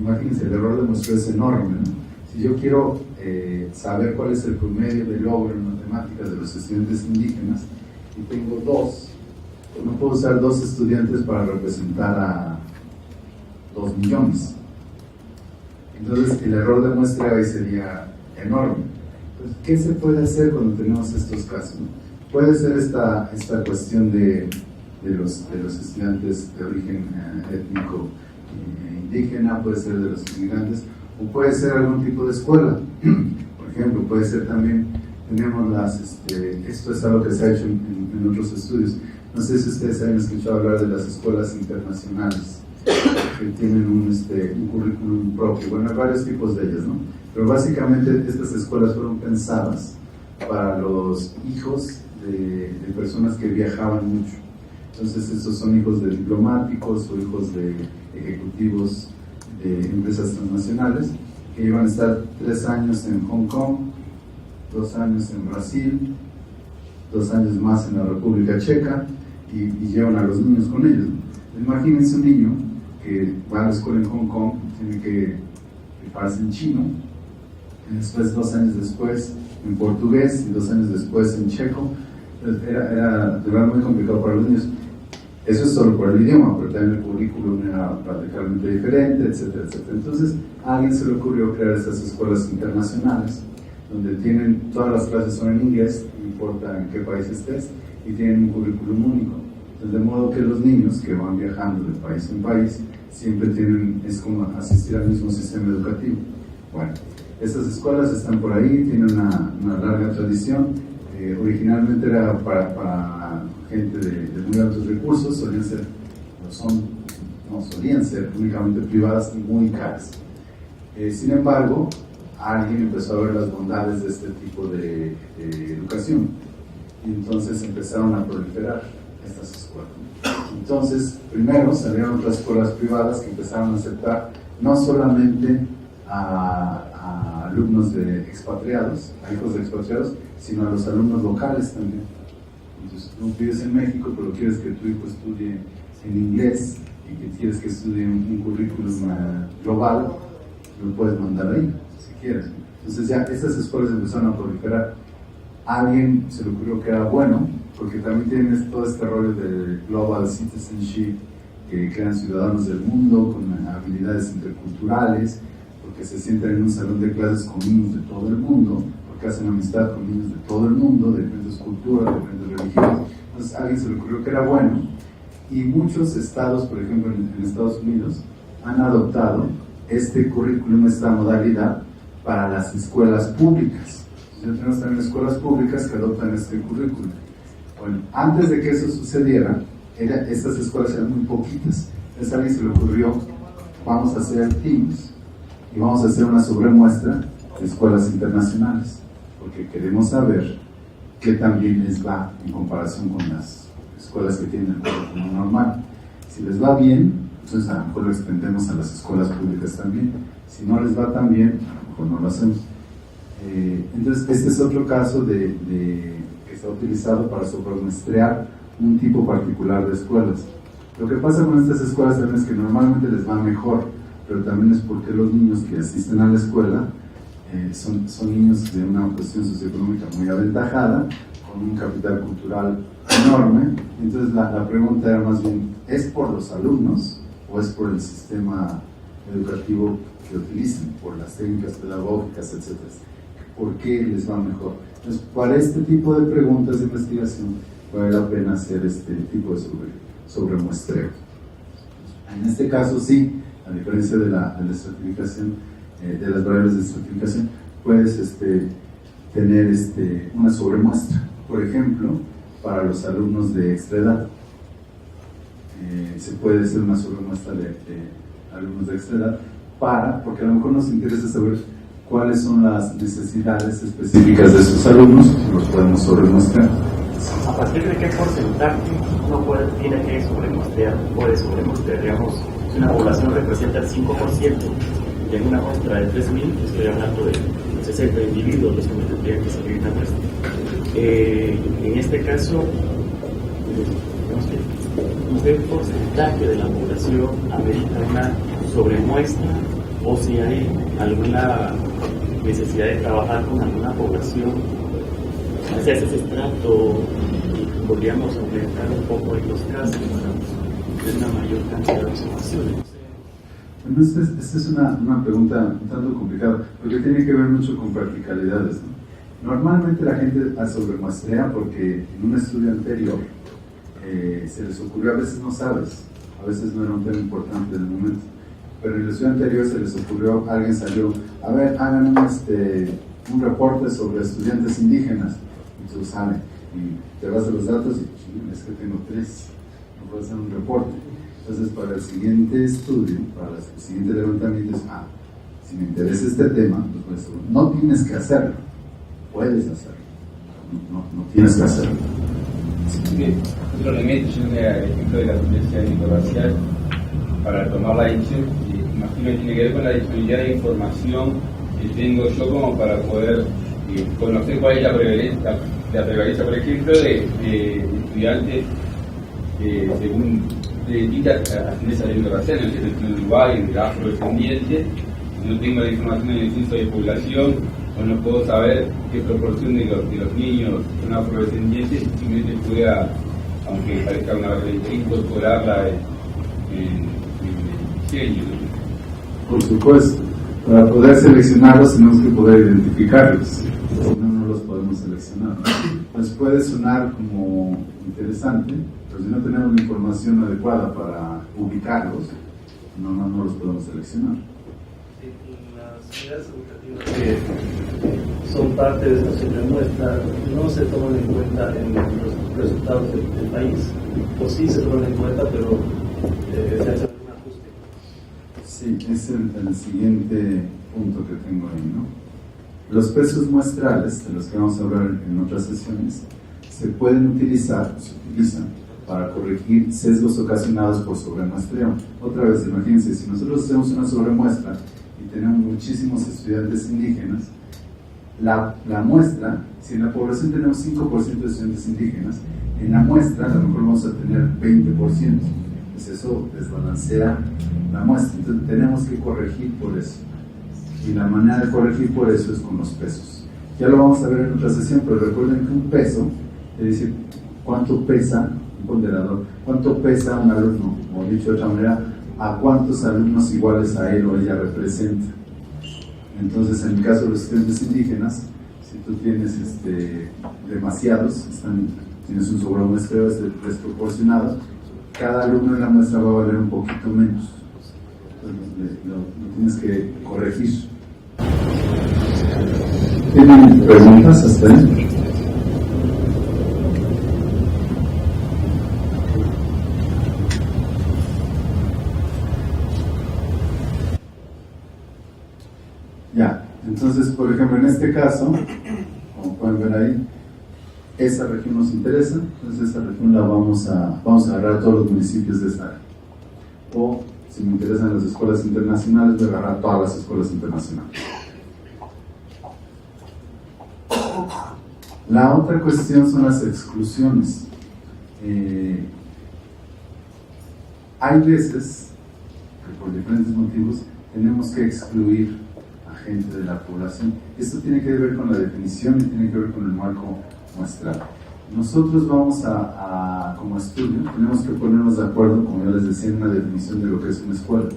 [SPEAKER 1] imagínense, el error de muestreo es enorme, ¿no? Si yo quiero saber cuál es el promedio de logro en matemáticas de los estudiantes indígenas y tengo 2, pues no puedo usar 2 estudiantes para representar a 2 millones. Entonces el error de muestreo ahí sería enorme. Entonces, ¿qué se puede hacer cuando tenemos estos casos, ¿no? Puede ser esta cuestión de los estudiantes de origen étnico indígena, puede ser de los inmigrantes, o puede ser algún tipo de escuela. Por ejemplo, puede ser también, tenemos esto es algo que se ha hecho en otros estudios. No sé si ustedes han escuchado hablar de las escuelas internacionales, que tienen un currículum propio. Bueno, hay varios tipos de ellas, ¿no? Pero básicamente estas escuelas fueron pensadas para los hijos de personas que viajaban mucho. Entonces estos son hijos de diplomáticos o hijos de ejecutivos de empresas transnacionales que iban a estar 3 años en Hong Kong, 2 años en Brasil, 2 años más en la República Checa y llevan a los niños con ellos. Imagínense un niño que va a la escuela en Hong Kong, tiene que prepararse en chino, y después 2 años después en portugués y 2 años después en checo. Era muy complicado para los niños. Eso es solo por el idioma, pero también el currículum era radicalmente diferente, etcétera, etcétera. Entonces, a alguien se le ocurrió crear estas escuelas internacionales, donde tienen, todas las clases son en inglés, no importa en qué país estés, y tienen un currículum único. Entonces, de modo que los niños que van viajando de país en país, siempre tienen, es como asistir al mismo sistema educativo. Bueno, estas escuelas están por ahí, tienen una larga tradición. Originalmente era para gente de muy altos recursos, solían ser únicamente privadas y muy caras. Sin embargo, alguien empezó a ver las bondades de este tipo de educación, y entonces empezaron a proliferar estas escuelas. Entonces, primero salieron otras escuelas privadas que empezaron a aceptar no solamente a alumnos de expatriados, a hijos de expatriados, sino a los alumnos locales también. Entonces, tú vives en México, pero quieres que tu hijo estudie en inglés y que quieres que estudie un currículum global, lo puedes mandar ahí, si quieres. Entonces, ya estas escuelas empezaron a proliferar. A alguien se le ocurrió que era bueno, porque también tienes todo este rollo de global citizenship, que crean ciudadanos del mundo con habilidades interculturales, porque se sientan en un salón de clases con niños de todo el mundo, porque hacen amistad con niños de todo el mundo, de diferentes culturas, de diferentes religiones. Entonces a alguien se le ocurrió que era bueno, y muchos estados, por ejemplo en Estados Unidos, han adoptado este currículum, esta modalidad para las escuelas públicas. Entonces tenemos también escuelas públicas que adoptan este currículum. Bueno, antes de que eso sucediera, estas escuelas eran muy poquitas. Entonces a alguien se le ocurrió, vamos a hacer teams y vamos a hacer una sobremuestra de escuelas internacionales, porque queremos saber qué tan bien les va en comparación con las escuelas que tienen el currículum normal. Si les va bien, entonces a lo mejor lo extendemos a las escuelas públicas también. Si no les va tan bien, a lo mejor no lo hacemos. Entonces este es otro caso que está utilizado para sobremuestrear un tipo particular de escuelas. Lo que pasa con estas escuelas también es que normalmente les va mejor, pero también es porque los niños que asisten a la escuela son niños de una cuestión socioeconómica muy aventajada, con un capital cultural enorme. Entonces la pregunta era más bien, ¿es por los alumnos o es por el sistema educativo que utilizan, por las técnicas pedagógicas, etcétera? ¿Por qué les va mejor? Entonces, para este tipo de preguntas de investigación vale la pena hacer este tipo de sobremuestreo. En este caso sí, a diferencia de la estratificación, de las variables de estratificación, puedes tener una sobremuestra. Por ejemplo, para los alumnos de extra edad, se puede hacer una sobremuestra de alumnos de extra edad porque a lo mejor nos interesa saber cuáles son las necesidades específicas de esos alumnos, los podemos sobremuestrar.
[SPEAKER 4] ¿A partir de qué porcentaje uno tiene que puede sobremuestrear? Digamos, si una población representa el 5% y en una muestra de 3.000, estoy hablando de 60 individuos los que me tendrían que salir una muestra. En este caso, no sé el porcentaje de la población amerita una sobremuestra, o si hay alguna necesidad de trabajar con alguna población hacia ese estrato y podríamos aumentar un poco en los casos para tener una mayor cantidad de observaciones.
[SPEAKER 1] Bueno, esta es una pregunta un tanto complicada, porque tiene que ver mucho con practicalidades, ¿no? Normalmente la gente sobremuestrea porque en un estudio anterior se les ocurrió, a veces no sabes, a veces no era un tema importante en el momento, pero en el estudio anterior se les ocurrió, alguien salió, a ver, hagan un reporte sobre estudiantes indígenas, y tú sales y te vas a los datos y es que tengo 3, no puedo hacer un reporte. Entonces para el siguiente estudio, para el siguiente levantamiento es, si me interesa este tema, pues no tienes que hacerlo, puedes hacerlo, no tienes que hacerlo.
[SPEAKER 6] Otro elemento, yo el ejemplo de la violencia étnico-racial, para tomar la decisión, imagino que tiene que ver con la disponibilidad de información que tengo yo como para poder conocer cuál es la prevalencia, por ejemplo, de estudiantes según de distintas ascendencias étnico-raciales, no sé, en Uruguay, en el afrodescendiente, no tengo la información en el censo de población, o no puedo saber qué proporción de los niños son afrodescendientes, simplemente pueda aunque parezca una barbaridad, incorporarla en el diseño.
[SPEAKER 1] Por supuesto, para poder seleccionarlos tenemos que poder identificarlos, si no, no los podemos seleccionar. Entonces puede sonar como interesante, pero si no tenemos la información adecuada para ubicarlos, no los podemos seleccionar.
[SPEAKER 7] Las unidades educativas que son parte de esta supermuestra no se toman en cuenta en los resultados del país, o sí se toman en cuenta, pero se hace un ajuste.
[SPEAKER 1] Sí, es el siguiente punto que tengo ahí, ¿no? Los pesos muestrales, de los que vamos a hablar en otras sesiones, se pueden utilizar, se utilizan para corregir sesgos ocasionados por sobremuestreo. Otra vez, imagínense, si nosotros hacemos una sobremuestra y tenemos muchísimos estudiantes indígenas, la muestra, si en la población tenemos 5% de estudiantes indígenas, en la muestra a lo mejor vamos a tener 20%. Pues eso desbalancea la muestra. Entonces tenemos que corregir por eso. Y la manera de corregir por eso es con los pesos. Ya lo vamos a ver en otra sesión, pero recuerden que un peso es decir cuánto pesa un ponderador, cuánto pesa un alumno, o dicho de otra manera, a cuántos alumnos iguales a él o ella representa. Entonces, en el caso de los estudiantes indígenas, si tú tienes demasiados, tienes un sobremuestreo desproporcionado, cada alumno en la muestra va a valer un poquito menos. Entonces, lo tienes que corregir. ¿Tienen preguntas hasta ahí? Ya, entonces, por ejemplo, en este caso, como pueden ver ahí, esa región nos interesa, entonces esa región la vamos a agarrar a todos los municipios de esa área. O, si me interesan las escuelas internacionales, voy a agarrar a todas las escuelas internacionales. La otra cuestión son las exclusiones. Hay veces que por diferentes motivos tenemos que excluir a gente de la población. Esto tiene que ver con la definición y tiene que ver con el marco muestral. Nosotros vamos como estudio, tenemos que ponernos de acuerdo, como yo les decía, en una definición de lo que es una escuela.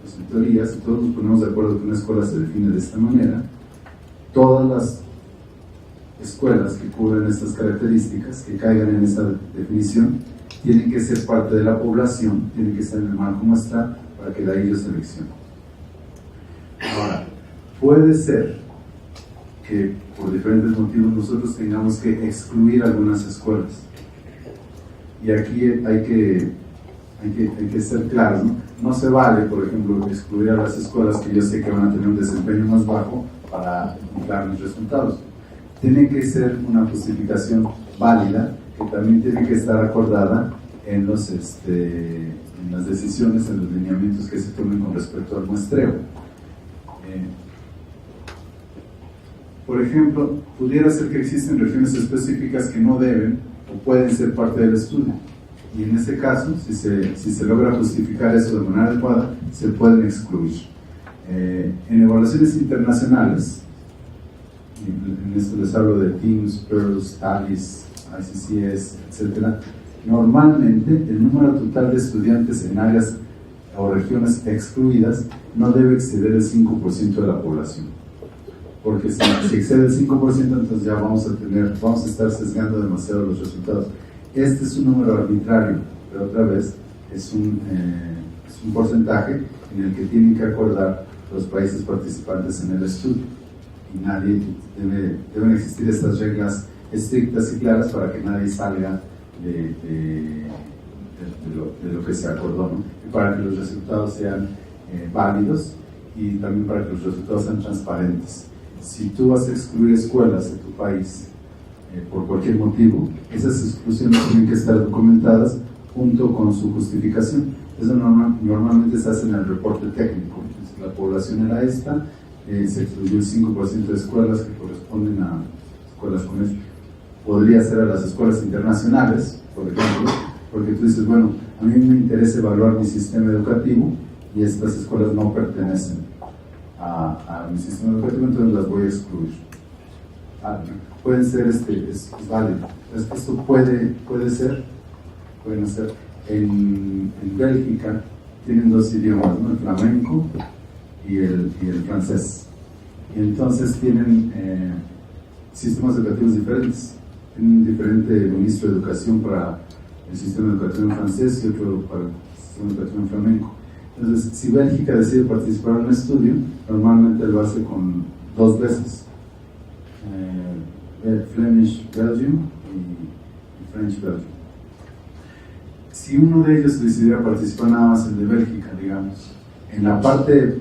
[SPEAKER 1] Pues en teoría, si todos nos ponemos de acuerdo que una escuela se define de esta manera, todas las escuelas que cubren estas características, que caigan en esa definición, tienen que ser parte de la población, tienen que estar en el marco muestral para que de ahí yo seleccione. Ahora, puede ser que por diferentes motivos nosotros tengamos que excluir algunas escuelas. Y aquí hay que ser claros, ¿no? No se vale, por ejemplo, excluir a las escuelas que yo sé que van a tener un desempeño más bajo para inflar mis resultados. Tiene que ser una justificación válida, que también tiene que estar acordada en las decisiones, en los lineamientos que se tomen con respecto al muestreo. Por ejemplo, pudiera ser que existen regiones específicas que no deben o pueden ser parte del estudio. Y en ese caso, si se logra justificar eso de manera adecuada, se pueden excluir. En evaluaciones internacionales, en esto les hablo de TIMSS, PIRLS, TALIS, ICCS, etc. Normalmente, el número total de estudiantes en áreas o regiones excluidas no debe exceder el 5% de la población. Porque si excede el 5%, entonces ya vamos a estar sesgando demasiado los resultados. Este es un número arbitrario, pero otra vez es un porcentaje en el que tienen que acordar los países participantes en el estudio. Y nadie deben existir estas reglas estrictas y claras para que nadie salga de lo que se acordó, ¿no? Y para que los resultados sean válidos y también para que los resultados sean transparentes. Si tú vas a excluir escuelas de tu país por cualquier motivo, esas exclusiones tienen que estar documentadas junto con su justificación. Eso normalmente se hace en el reporte técnico. La población era esta, se excluyó el 5% de escuelas que corresponden a escuelas con esto. Podría ser a las escuelas internacionales, por ejemplo, porque tú dices, bueno, a mí me interesa evaluar mi sistema educativo y estas escuelas no pertenecen a mi sistema educativo, entonces las voy a excluir. Pueden ser, es válido. Esto puede ser, pueden hacer. En Bélgica tienen dos idiomas, ¿no? El flamenco y el francés. Y entonces tienen sistemas educativos diferentes. Tienen un diferente ministro de educación para el sistema educativo en francés y otro para el sistema educativo en flamenco. Entonces, si Bélgica decide participar en un estudio, normalmente lo hace con dos veces. Flemish Belgium y French Belgium. Si uno de ellos decidiera participar nada más el de Bélgica, digamos, en la parte,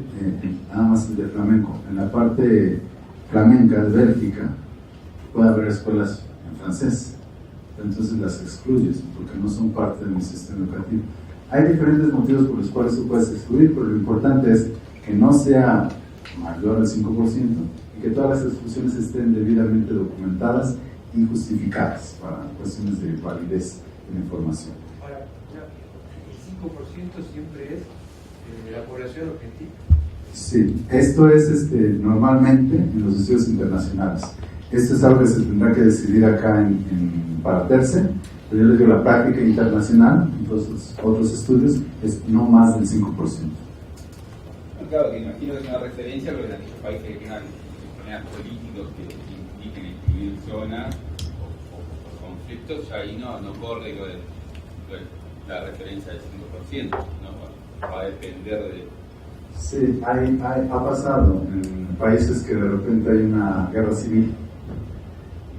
[SPEAKER 1] nada más el de flamenco, en la parte flamenca de Bélgica, puede haber escuelas en francés, entonces las excluyes porque no son parte de mi sistema educativo. Hay diferentes motivos por los cuales tú puedes excluir, pero lo importante es que no sea mayor al 5% y que todas las exclusiones estén debidamente documentadas y justificadas para cuestiones de validez de la información.
[SPEAKER 2] Ahora, el 5% siempre es la población objetivo.
[SPEAKER 1] Sí, esto es normalmente en los estudios internacionales. Esto es algo que se tendrá que decidir acá para Terce, pero yo les digo, la práctica internacional, entonces otros estudios, es no más del 5%.
[SPEAKER 6] Claro, que imagino que es una referencia a lo que en aquellos países que tengan problemas políticos que impliquen excluir zonas o conflictos, ahí no corre la referencia del 5%, ¿no? Va a depender de...
[SPEAKER 1] Sí, ha pasado en países que de repente hay una guerra civil,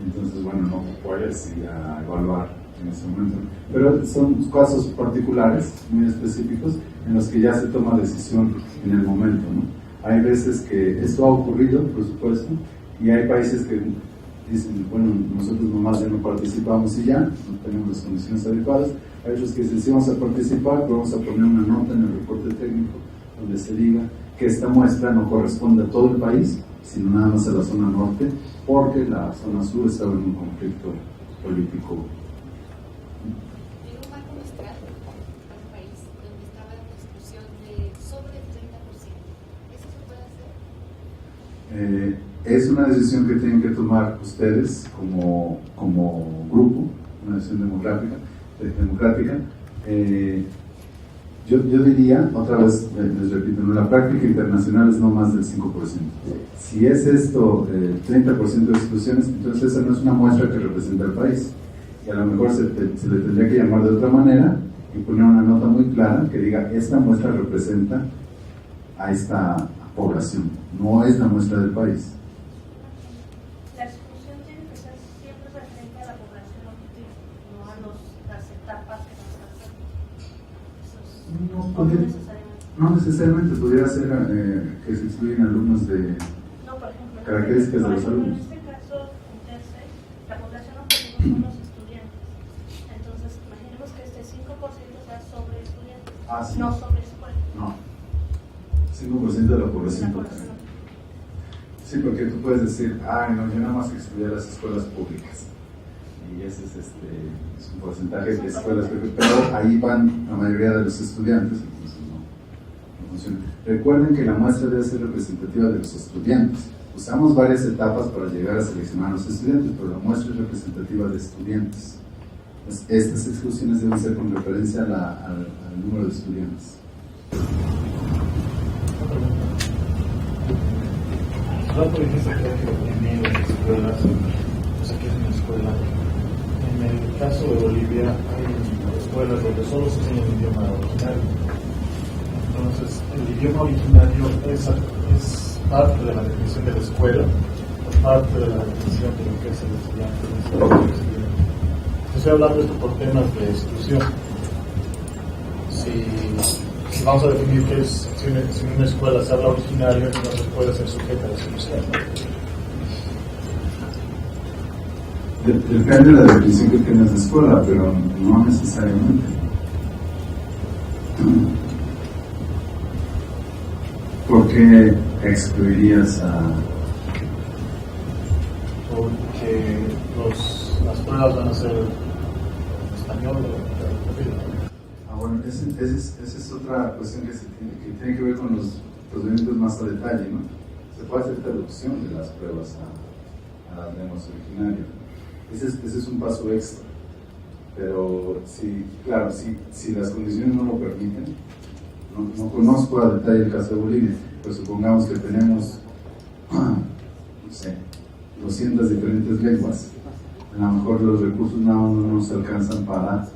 [SPEAKER 1] entonces, bueno, no puedes ir a evaluar en ese momento. Pero son casos particulares, muy específicos, en los que ya se toma decisión en el momento, ¿no? Hay veces que esto ha ocurrido, por supuesto, y hay países que dicen, bueno, nosotros nomás ya no participamos y ya, no tenemos las condiciones adecuadas. Hay otros que dicen, sí vamos a participar, pero vamos a poner una nota en el reporte técnico donde se diga que esta muestra no corresponde a todo el país, sino nada más a la zona norte, porque la zona sur estaba en un conflicto político.
[SPEAKER 8] En un marco muestral para el país donde estaba la exclusión de sobre el 30%, ¿eso se puede hacer?
[SPEAKER 1] Es una decisión que tienen que tomar ustedes como grupo, una decisión democrática. Yo diría, otra vez les repito, la práctica internacional es no más del 5%. Si es esto 30% de exclusiones, entonces esa no es una muestra que representa al país. Y a lo mejor se le tendría que llamar de otra manera y poner una nota muy clara que diga, esta muestra representa a esta población, no es la muestra del país.
[SPEAKER 9] La exclusión tiene que ser siempre referente a la población objetivo, no a las etapas que nos
[SPEAKER 1] No necesariamente, podría ser que se excluyen alumnos de características de los alumnos.
[SPEAKER 9] En este caso, la población objetivo son los estudiantes. Entonces, imaginemos que este 5% sea sobre estudiantes,
[SPEAKER 1] Sí.
[SPEAKER 9] no sobre escuela.
[SPEAKER 1] No, 5% de la población total. Sí, porque tú puedes decir, no, yo nada más excluía las escuelas públicas. Y ese es un porcentaje de escuelas, pero ahí van la mayoría de los estudiantes, entonces no funciona. Recuerden que la muestra debe ser representativa de los estudiantes. Usamos varias etapas para llegar a seleccionar a los estudiantes, pero la muestra es representativa de estudiantes. Entonces, estas exclusiones deben ser con referencia al número de estudiantes.
[SPEAKER 7] Por ejemplo, en las escuelas, pues aquí es una escuela. En el caso de Bolivia hay escuelas donde solo se enseña el idioma originario. Entonces, el idioma originario es parte de la definición de la escuela, es parte de la definición de lo que es el estudiante. Estoy hablando esto por temas de exclusión. Si vamos a definir que es, si en una escuela se habla originario, entonces puede ser sujeta a la exclusión.
[SPEAKER 1] Depende de la definición que tienes de escuela, pero no necesariamente. ¿Por qué excluirías a...?
[SPEAKER 7] Porque las pruebas van a ser en español.
[SPEAKER 1] Bueno, esa es otra cuestión que tiene que ver con los procedimientos más a detalle, ¿no? Se puede hacer traducción de las pruebas a las lenguas originarias. Ese es un paso extra. pero sí, claro, si las condiciones no lo permiten, no conozco a detalle el caso de Bolivia, pero supongamos que tenemos, no sé, 200 diferentes lenguas, a lo mejor los recursos no nos alcanzan para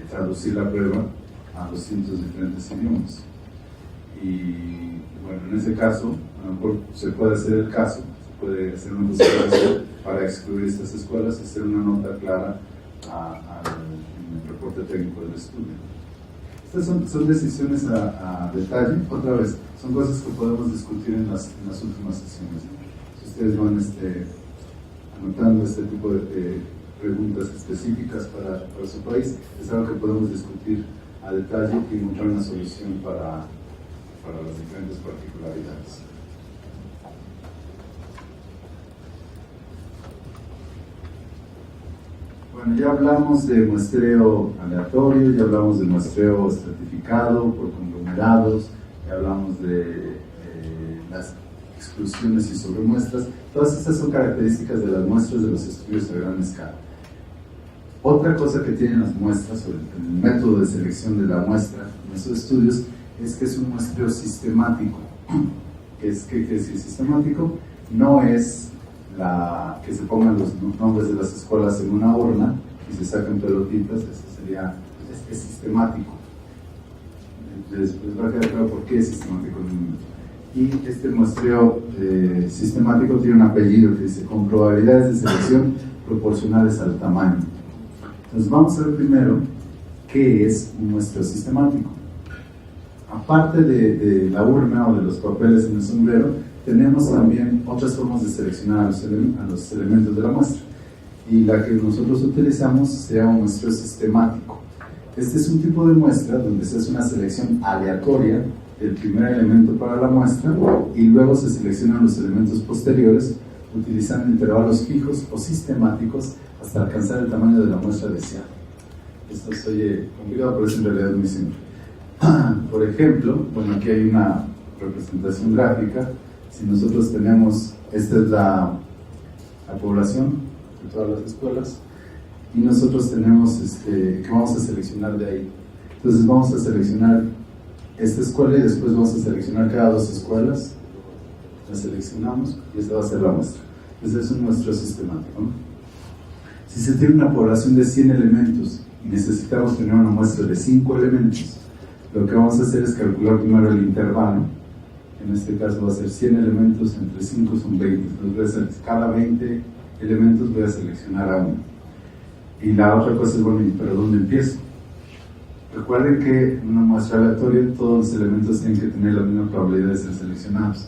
[SPEAKER 1] traducir la prueba a 200 diferentes idiomas. Y bueno, en ese caso, a lo mejor se puede hacer el caso, se puede hacer una consideración para excluir estas escuelas y hacer una nota clara en el reporte técnico del estudio. Estas son decisiones a detalle, otra vez, son cosas que podemos discutir en las últimas sesiones. Si ustedes van anotando este tipo de preguntas específicas para su país, es algo que podemos discutir a detalle y encontrar una solución para las diferentes particularidades. Bueno, ya hablamos de muestreo aleatorio, ya hablamos de muestreo estratificado por conglomerados, ya hablamos de las exclusiones y sobremuestras. Todas estas son características de las muestras de los estudios a gran escala. Otra cosa que tienen las muestras, o el método de selección de la muestra en esos estudios, es que es un muestreo sistemático. ¿Qué es decir sistemático? No es que se pongan los nombres de las escuelas en una urna y se saquen pelotitas, eso es sistemático. Les va a quedar claro por qué es sistemático en un momento. Y este muestreo sistemático tiene un apellido que dice con probabilidades de selección proporcionales al tamaño. Entonces vamos a ver primero qué es un muestreo sistemático. Aparte de la urna o de los papeles en el sombrero, tenemos también otras formas de seleccionar a los elementos de la muestra. Y la que nosotros utilizamos se llama un muestreo sistemático. Este es un tipo de muestra donde se hace una selección aleatoria del primer elemento para la muestra y luego se seleccionan los elementos posteriores utilizando intervalos fijos o sistemáticos hasta alcanzar el tamaño de la muestra deseada. Esto se oye complicado, pero es en realidad muy simple. Por ejemplo, bueno, aquí hay una representación gráfica. Si nosotros tenemos, esta es la población de todas las escuelas, y nosotros tenemos que vamos a seleccionar de ahí. Entonces vamos a seleccionar esta escuela y después vamos a seleccionar cada dos escuelas, la seleccionamos y esta va a ser la muestra. Entonces es un muestreo sistemático, ¿no? Si se tiene una población de 100 elementos y necesitamos tener una muestra de 5 elementos, lo que vamos a hacer es calcular primero el intervalo. En este caso va a ser 100 elementos, entre 5 son 20. Entonces cada 20 elementos voy a seleccionar a uno. Y la otra cosa es, bueno, ¿pero dónde empiezo? Recuerden que en una muestra aleatoria todos los elementos tienen que tener la misma probabilidad de ser seleccionados.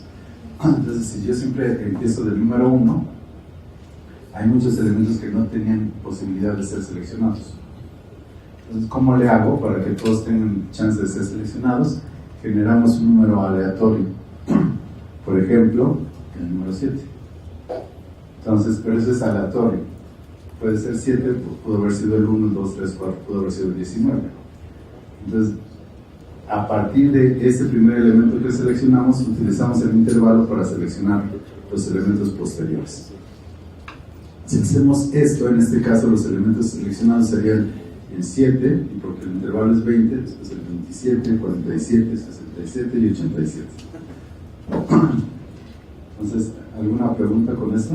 [SPEAKER 1] Entonces, si yo siempre empiezo del número 1, hay muchos elementos que no tenían posibilidad de ser seleccionados. Entonces, ¿cómo le hago para que todos tengan chance de ser seleccionados? Generamos un número aleatorio. Por ejemplo, el número 7. Entonces, pero eso es aleatorio. Puede ser 7, pudo haber sido el 1, el 2, 3, 4, pudo haber sido el 19. Entonces, a partir de ese primer elemento que seleccionamos, utilizamos el intervalo para seleccionar los elementos posteriores. Si hacemos esto, en este caso los elementos seleccionados serían el 7, y porque el intervalo es 20, después el 27, 47, 67 y 87. Entonces, ¿alguna pregunta con esto?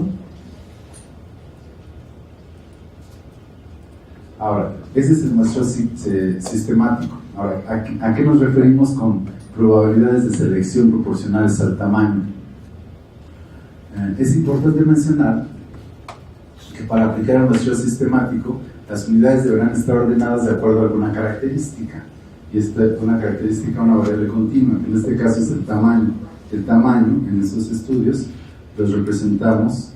[SPEAKER 1] Ahora, ese es el muestreo sistemático. Ahora, ¿a qué nos referimos con probabilidades de selección proporcionales al tamaño? Es importante mencionar que para aplicar el muestreo sistemático, las unidades deberán estar ordenadas de acuerdo a alguna característica. Y esta es una característica, una variable continua, que en este caso es el tamaño. El tamaño, en estos estudios, los representamos,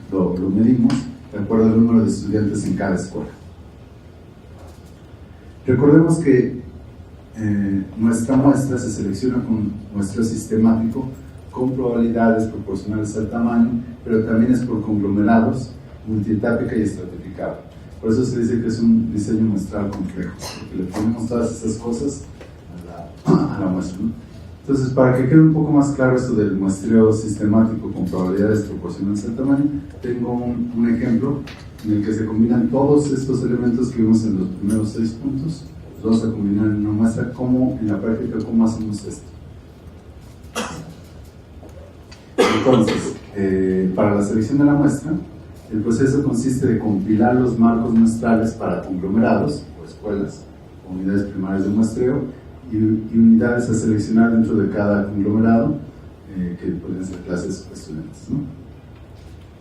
[SPEAKER 1] lo medimos, de acuerdo al número de estudiantes en cada escuela. Recordemos que nuestra muestra se selecciona con muestreo sistemático con probabilidades proporcionales al tamaño, pero también es por conglomerados, multietápica y estratificada. Por eso se dice que es un diseño muestral complejo, porque le ponemos todas esas cosas a la muestra, ¿no? Entonces, para que quede un poco más claro esto del muestreo sistemático con probabilidades proporcionales al tamaño, tengo un ejemplo en el que se combinan todos estos elementos que vimos en los primeros 6 puntos. Los vamos a combinar en una muestra. ¿Cómo, en la práctica, cómo hacemos esto? Entonces, para la selección de la muestra, el proceso consiste de compilar los marcos muestrales para conglomerados o escuelas, unidades primarias de muestreo y unidades a seleccionar dentro de cada conglomerado, que pueden ser clases o estudiantes, ¿no?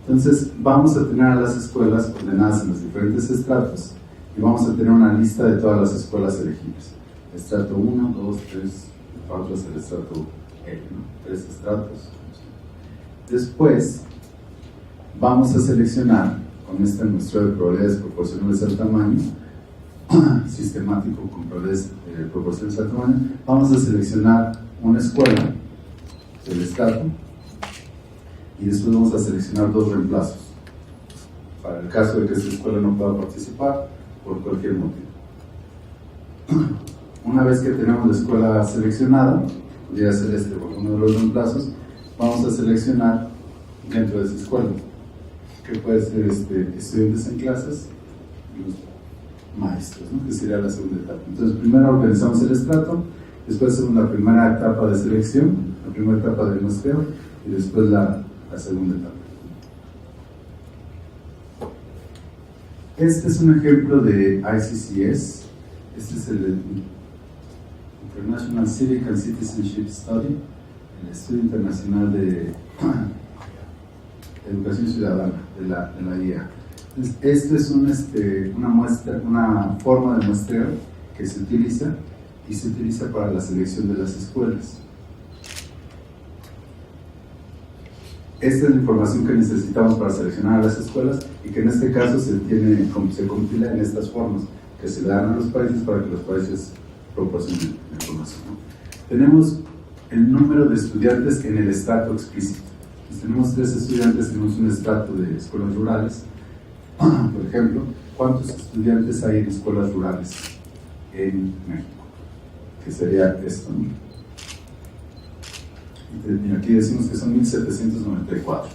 [SPEAKER 1] Entonces, vamos a tener a las escuelas ordenadas en los diferentes estratos y vamos a tener una lista de todas las escuelas elegibles. Estrato 1, 2, 3, 4 es el estrato L, ¿no? 3 estratos. Después, vamos a seleccionar, con este muestreo de probabilidades proporcionales al tamaño, sistemático con probabilidades proporcionales al tamaño, vamos a seleccionar una escuela del estrato y después vamos a seleccionar 2 reemplazos para el caso de que esta escuela no pueda participar por cualquier motivo. Una vez que tenemos la escuela seleccionada, podría ser este por uno de los reemplazos, vamos a seleccionar dentro de esa escuela, que puede ser estudiantes en clases y los maestros, ¿no? Que sería la segunda etapa. Entonces, primero organizamos el estrato, después hacemos la primera etapa de selección, la primera etapa de muestreo y después la segunda etapa. Este es un ejemplo de ICCS. Este es el International Civic and Citizenship Study, el estudio internacional de educación ciudadana de la IA. Entonces, esto es una forma de muestreo que se utiliza y se utiliza para la selección de las escuelas. Esta es la información que necesitamos para seleccionar a las escuelas y que en este caso se compila en estas formas que se le dan a los países para que los países proporcionen la información, ¿no? Tenemos el número de estudiantes en el estrato explícito. Entonces, tenemos 3 estudiantes, tenemos un estrato de escuelas rurales. Por ejemplo, ¿cuántos estudiantes hay en escuelas rurales en México? Que sería esto, ¿no? Y aquí decimos que son 1794.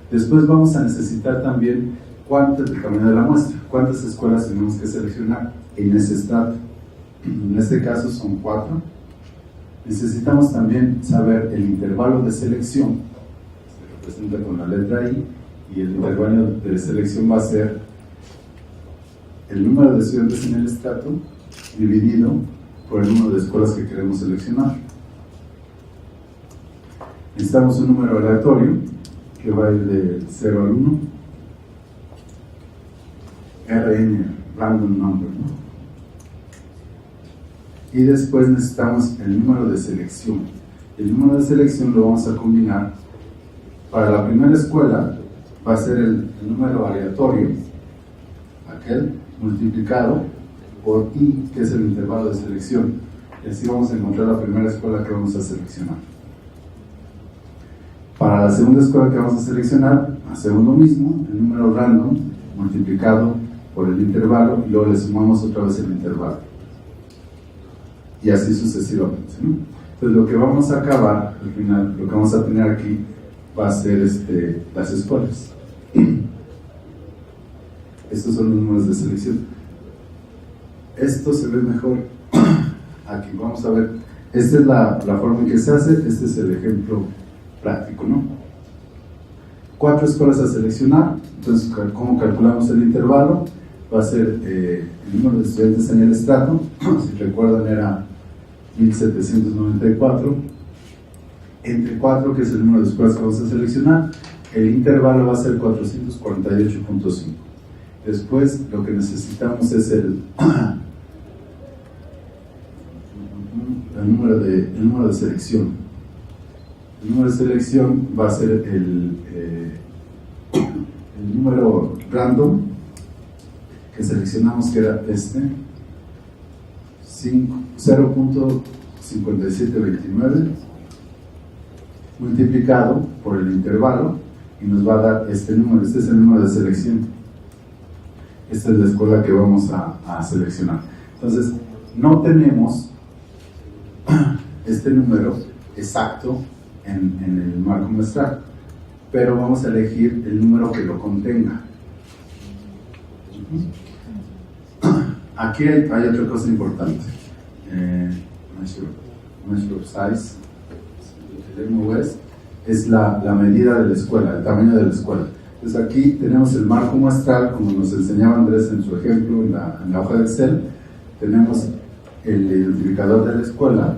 [SPEAKER 1] Después vamos a necesitar también cuánto es el tamaño de la muestra, cuántas escuelas tenemos que seleccionar en ese estrato. En este caso son 4. Necesitamos también saber el intervalo de selección, se representa con la letra I, y el intervalo de selección va a ser el número de estudiantes en el estrato dividido por el número de escuelas que queremos seleccionar. Necesitamos un número aleatorio que va a ir de 0 al 1, RN, random number, ¿no? Y después necesitamos el número de selección. El número de selección lo vamos a combinar. Para la primera escuela va a ser el número aleatorio, aquel, multiplicado por I, que es el intervalo de selección. Y así vamos a encontrar la primera escuela que vamos a seleccionar. Para la segunda escuela que vamos a seleccionar, hacemos lo mismo, el número random multiplicado por el intervalo y luego le sumamos otra vez el intervalo. Y así sucesivamente, ¿no? Entonces, lo que vamos a acabar, al final, lo que vamos a tener aquí va a ser las escuelas. Estos son los números de selección. Esto se ve mejor aquí. Vamos a ver, esta es la forma en que se hace, este es el ejemplo práctico, ¿no? 4 escuelas a seleccionar. Entonces, ¿cómo calculamos el intervalo? Va a ser el número de estudiantes en el estrato, si recuerdan era 1794, entre 4, que es el número de escuelas que vamos a seleccionar, el intervalo va a ser 448.5. Después lo que necesitamos es el número de selección. El número de selección va a ser el número random que seleccionamos, que era 0.5729 multiplicado por el intervalo y nos va a dar este número. Este es el número de selección. Esta es la escuela que vamos a seleccionar. Entonces, no tenemos este número exacto en el marco muestral, pero vamos a elegir el número que lo contenga. Aquí hay otra cosa importante. Measure of size, el MOS, es la medida de la escuela, el tamaño de la escuela. Entonces aquí tenemos el marco muestral, como nos enseñaba Andrés en su ejemplo en la hoja de Excel. Tenemos el identificador de la escuela,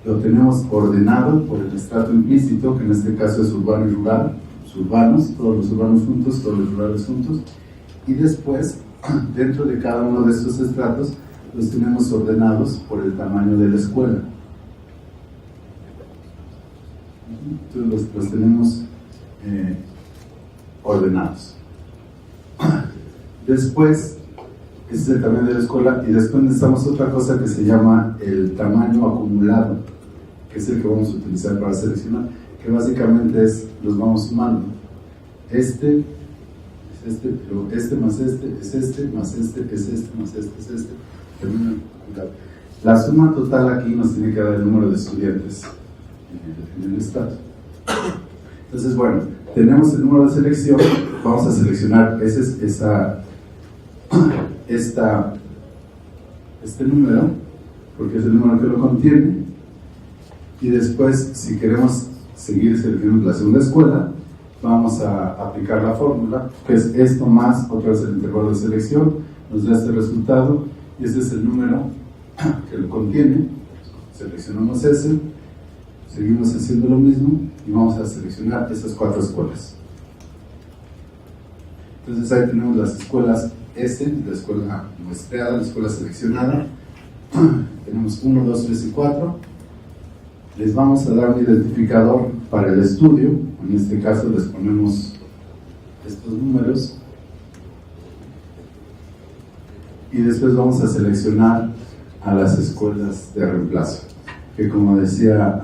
[SPEAKER 1] lo tenemos ordenado por el estrato implícito, que en este caso es urbano y rural, los urbanos, todos los urbanos juntos, todos los rurales juntos, y después, dentro de cada uno de estos estratos, los tenemos ordenados por el tamaño de la escuela. Entonces los tenemos ordenados. Después, ese es el tamaño de la escuela, y después necesitamos otra cosa que se llama el tamaño acumulado, que es el que vamos a utilizar para seleccionar, que básicamente es, los vamos sumando. Este es este, pero este más este es este, más este es este, más este es este. Tamaño acumulado. La suma total aquí nos tiene que dar el número de estudiantes en el estado. Entonces, bueno, tenemos el número de selección, vamos a seleccionar este número, porque es el número que lo contiene, y después, si queremos seguir seleccionando la segunda escuela, vamos a aplicar la fórmula, que es esto más otra vez el intervalo de selección, nos da este resultado, y este es el número que lo contiene. Seleccionamos ese, seguimos haciendo lo mismo, y vamos a seleccionar estas 4 escuelas. Entonces ahí tenemos las escuelas S, la escuela muestreada, la escuela seleccionada. Tenemos 1, 2, 3 y 4. Les vamos a dar un identificador para el estudio. En este caso les ponemos estos números. Y después vamos a seleccionar a las escuelas de reemplazo, que como decía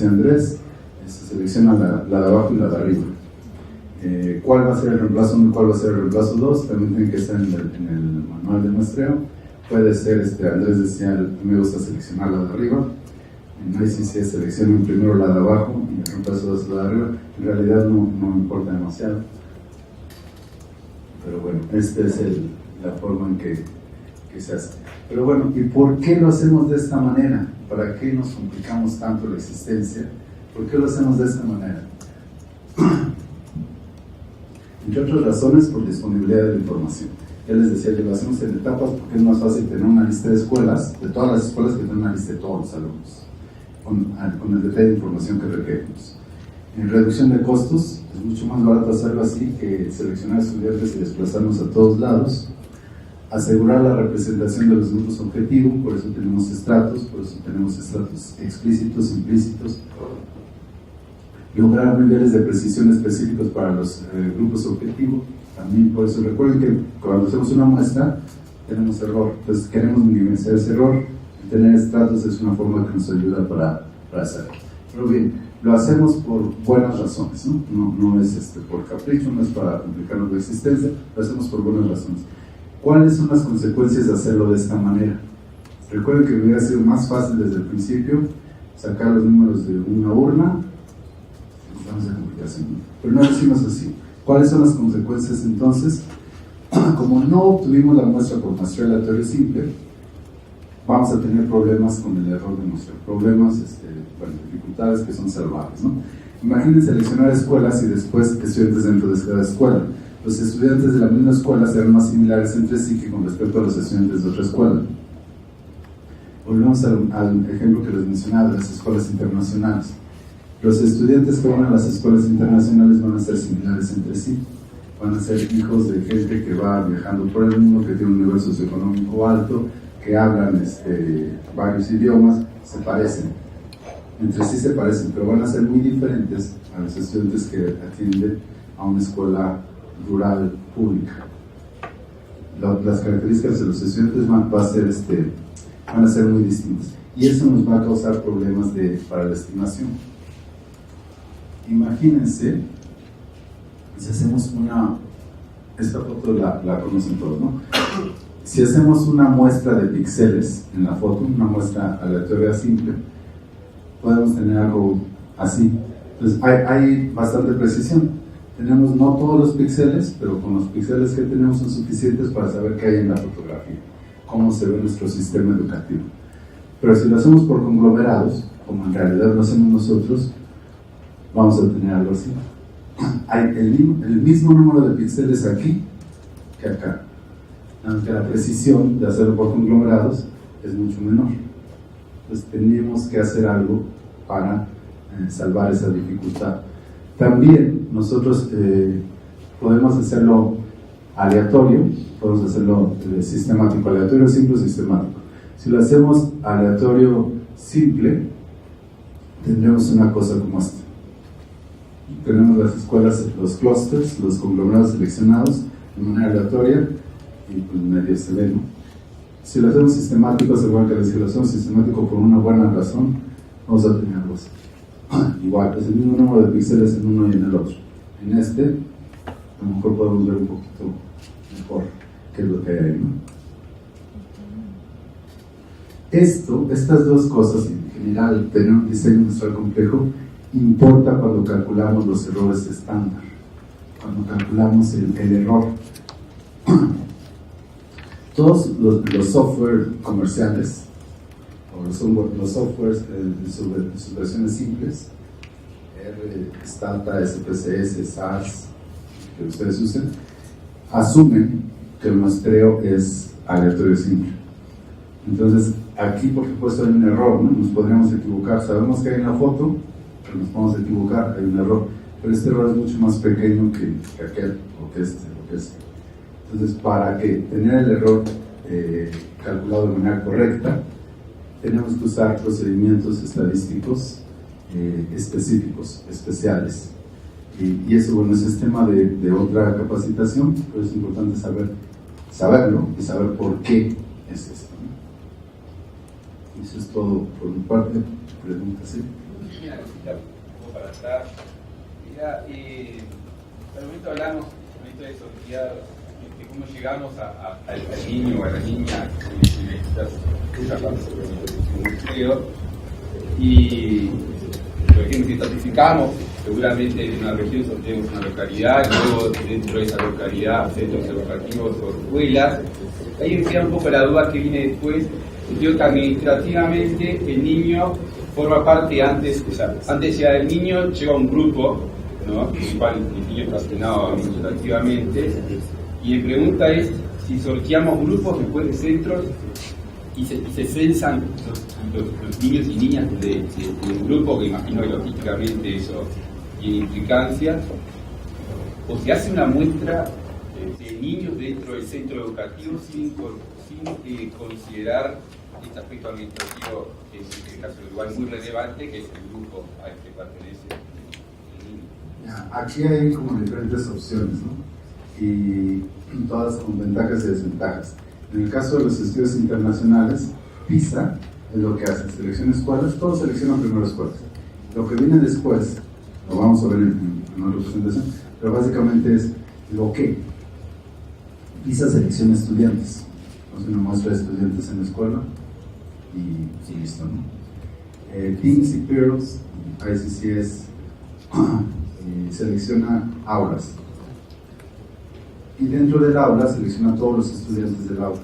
[SPEAKER 1] Andrés, se selecciona la de abajo y la de arriba. ¿Cuál va a ser el reemplazo 1 y cuál va a ser el reemplazo 2? También tiene que estar en el manual de muestreo. Puede ser, Andrés decía, me gusta seleccionar la de arriba. En ICC seleccionan primero la de abajo y el reemplazo 2 la de arriba. En realidad no me importa demasiado. Pero bueno, esta es la forma en que se hace. Pero bueno, ¿y por qué lo hacemos de esta manera? ¿Para qué nos complicamos tanto la existencia? ¿Por qué lo hacemos de esta manera? Entre otras razones, por disponibilidad de la información. Ya les decía, lo hacemos en etapas porque es más fácil tener una lista de escuelas, de todas las escuelas, que tener una lista de todos los alumnos, con el detalle de información que requerimos. En reducción de costos, es mucho más barato hacerlo así que seleccionar estudiantes y desplazarnos a todos lados. Asegurar la representación de los grupos objetivos, por eso tenemos estratos, explícitos, implícitos. Lograr niveles de precisión específicos para los grupos objetivos, también por eso recuerden que cuando hacemos una muestra tenemos error, entonces queremos minimizar ese error, y tener estratos es una forma que nos ayuda para hacerlo. Pero bien, lo hacemos por buenas razones, no es por capricho, no es para complicarnos la existencia, lo hacemos por buenas razones. ¿Cuáles son las consecuencias de hacerlo de esta manera? Recuerden que hubiera sido más fácil desde el principio sacar los números de una urna, pero no lo hicimos así. ¿Cuáles son las consecuencias entonces? Como no obtuvimos la muestra por muestreo aleatorio simple, vamos a tener problemas con el error de muestreo, problemas, dificultades que son salvables, ¿no? Imaginen seleccionar escuelas y después estudiantes dentro de cada escuela. Los estudiantes de la misma escuela serán más similares entre sí que con respecto a los estudiantes de otra escuela. Volvemos al ejemplo que les mencionaba de las escuelas internacionales. Los estudiantes que van a las escuelas internacionales van a ser similares entre sí, van a ser hijos de gente que va viajando por el mundo, que tiene un nivel socioeconómico alto, que hablan varios idiomas, se parecen, entre sí se parecen, pero van a ser muy diferentes a los estudiantes que atienden a una escuela rural pública. Las características de los estudiantes van a ser muy distintas, y eso nos va a causar problemas para la estimación. Imagínense si hacemos esta foto la conocen todos, ¿no? Si hacemos una muestra de píxeles en la foto, una muestra aleatoria simple, podemos tener algo así. Entonces hay bastante precisión. Tenemos no todos los píxeles, pero con los píxeles que tenemos son suficientes para saber qué hay en la fotografía, cómo se ve nuestro sistema educativo. Pero si lo hacemos por conglomerados, como en realidad lo hacemos nosotros, vamos a tener algo así. Hay el mismo número de píxeles aquí que acá, aunque la precisión de hacerlo por conglomerados es mucho menor. Entonces tenemos que hacer algo para salvar esa dificultad. También nosotros podemos hacerlo aleatorio, podemos hacerlo sistemático, aleatorio simple o sistemático. Si lo hacemos aleatorio simple, tendremos una cosa como esta. Tenemos las escuelas, los clusters, los conglomerados seleccionados de manera aleatoria y pues medio se ve, ¿no? Si lo hacemos sistemático, se puede que si lo hacemos sistemático por una buena razón, vamos a tener algo así. Igual, es el mismo número de píxeles en uno y en el otro. En este, a lo mejor podemos ver un poquito mejor qué es lo que hay ahí, ¿no? Estas dos cosas, en general, tener un diseño industrial complejo, importa cuando calculamos los errores estándar, cuando calculamos el error. Todos los software comerciales, o los softwares de sus versiones simples, R, Stata, SPSS, SAS, que ustedes usen, asumen que el muestreo es aleatorio simple. Entonces, aquí por supuesto hay un error, ¿no? Nos podríamos equivocar, sabemos que hay en la foto, pero nos podemos equivocar, hay un error, pero este error es mucho más pequeño que aquel, o que este. Entonces, para que tener el error calculado de manera correcta, tenemos que usar procedimientos estadísticos específicos, especiales. Y eso, bueno, ese es tema de otra capacitación, pero es importante saberlo y saber por qué es esto, ¿no? Eso es todo por mi parte. Preguntas, ¿sí?
[SPEAKER 6] Una cosita un poco para atrás. Mira, al momento hablamos de sortear de cómo llegamos al niño o a la niña que necesita y por ejemplo, si estratificamos, seguramente en una región sorteamos una localidad, y luego dentro de esa localidad, centros educativos o escuelas. Ahí me queda un poco la duda que viene después. Yo que administrativamente el niño forma parte antes ya del niño llega un grupo, ¿no? En el cual el niño está asignado administrativamente, y mi pregunta es si sorteamos grupos después de centros y se censan los niños y niñas de un grupo, que imagino que logísticamente eso tiene implicancias, o se hace una muestra de niños dentro del centro educativo sin considerar este aspecto administrativo, que es en el caso del Uruguay muy relevante, que es el grupo al que pertenece el niño.
[SPEAKER 1] Aquí hay como diferentes opciones, ¿no? Y todas con ventajas y desventajas. En el caso de los estudios internacionales, PISA es lo que hace, selecciona escuelas, todos seleccionan primero escuelas. Lo que viene después, lo vamos a ver en otra presentación, pero básicamente es lo que PISA selecciona estudiantes. Entonces una muestra de estudiantes en la escuela y listo, ¿no? Teams y Pearls, ICCS, selecciona aulas. Y dentro del aula selecciona a todos los estudiantes del aula.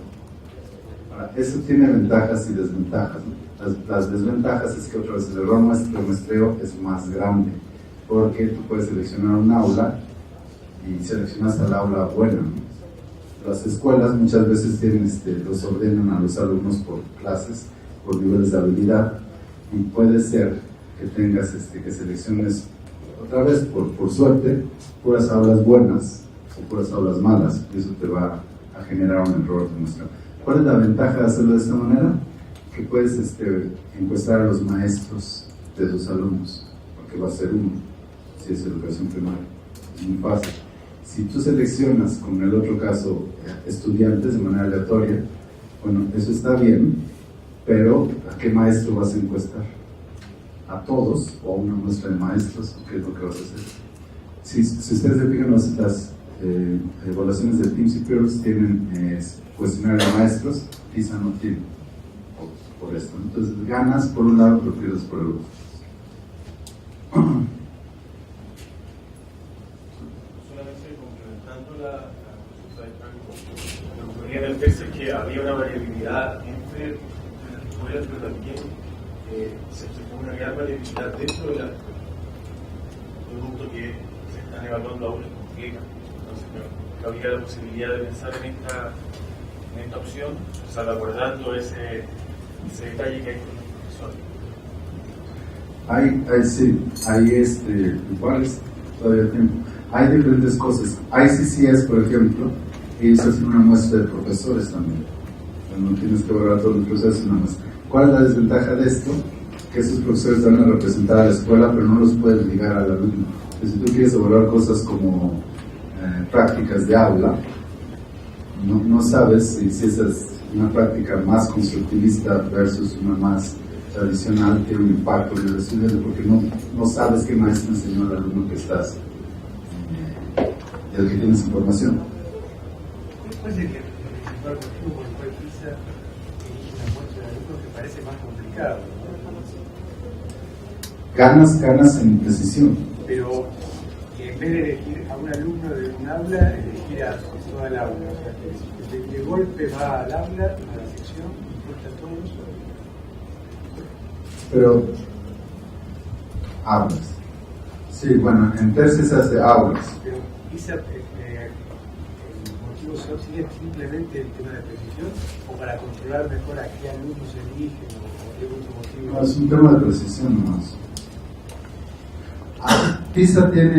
[SPEAKER 1] Ahora, eso tiene ventajas y desventajas, ¿no? Las desventajas es que otra vez el error muestreo es más grande, porque tú puedes seleccionar un aula y seleccionas al aula buena, ¿no? Las escuelas muchas veces tienen, los ordenan a los alumnos por clases, por niveles de habilidad, y puede ser que tengas que selecciones otra vez por suerte puras aulas buenas o puras aulas malas, y eso te va a generar un error de muestreo. ¿Cuál es la ventaja de hacerlo de esta manera? Que puedes encuestar a los maestros de tus alumnos, porque va a ser uno, si es educación primaria, es muy fácil. Si tú seleccionas, como en el otro caso, estudiantes de manera aleatoria, bueno, eso está bien, pero ¿a qué maestro vas a encuestar? ¿A todos o a una muestra de maestros? ¿Qué es lo que vas a hacer? Si ustedes se fijan, las evaluaciones de Teams y Pearls tienen cuestionario de maestros, PISA no tiene, por por esto. Entonces ganas por un lado, pero pierdes por el otro.
[SPEAKER 10] Solamente complementando la respuesta de Franco, lo que podría verse es que había una variabilidad entre las escuelas, pero también se observó una gran variabilidad dentro de las productos que se están evaluando ahora con becas. Entonces, no había la posibilidad de pensar en esta opción, salvaguardando ese detalle que hay con los profesores.
[SPEAKER 1] Sí, igual es todavía tiempo. Hay diferentes cosas. ICCS, por ejemplo, ellos hacen una muestra de profesores también. No tienes que evaluar todos los profesores en una muestra. ¿Cuál es la desventaja de esto? Que esos profesores van a representar a la escuela, pero no los puedes ligar al alumno. Entonces, si tú quieres evaluar cosas como prácticas de aula, no sabes si esa es una práctica más constructivista versus una más tradicional, tiene un impacto en el estudiante, porque no sabes qué maestro enseñó al alumno que estás y al que tienes información.
[SPEAKER 11] Después de que el principal motivo por el cual PISA elige una muestra de alumnos que parece más complicado, ¿no?
[SPEAKER 1] Ganas en precisión.
[SPEAKER 11] Pero que en vez de elegir a un alumno de un aula, elegir a toda el aula. O sea, que de golpe va al aula, a la sección, importa a todos.
[SPEAKER 1] Pero aulas. Sí, bueno, en tercer se hace aulas.
[SPEAKER 11] Pero PISA, el motivo sigue simplemente el tema de precisión, o para controlar mejor a qué alumnos eligen, o qué otro motivo.
[SPEAKER 1] No, es un tema de precisión nomás. PISA tiene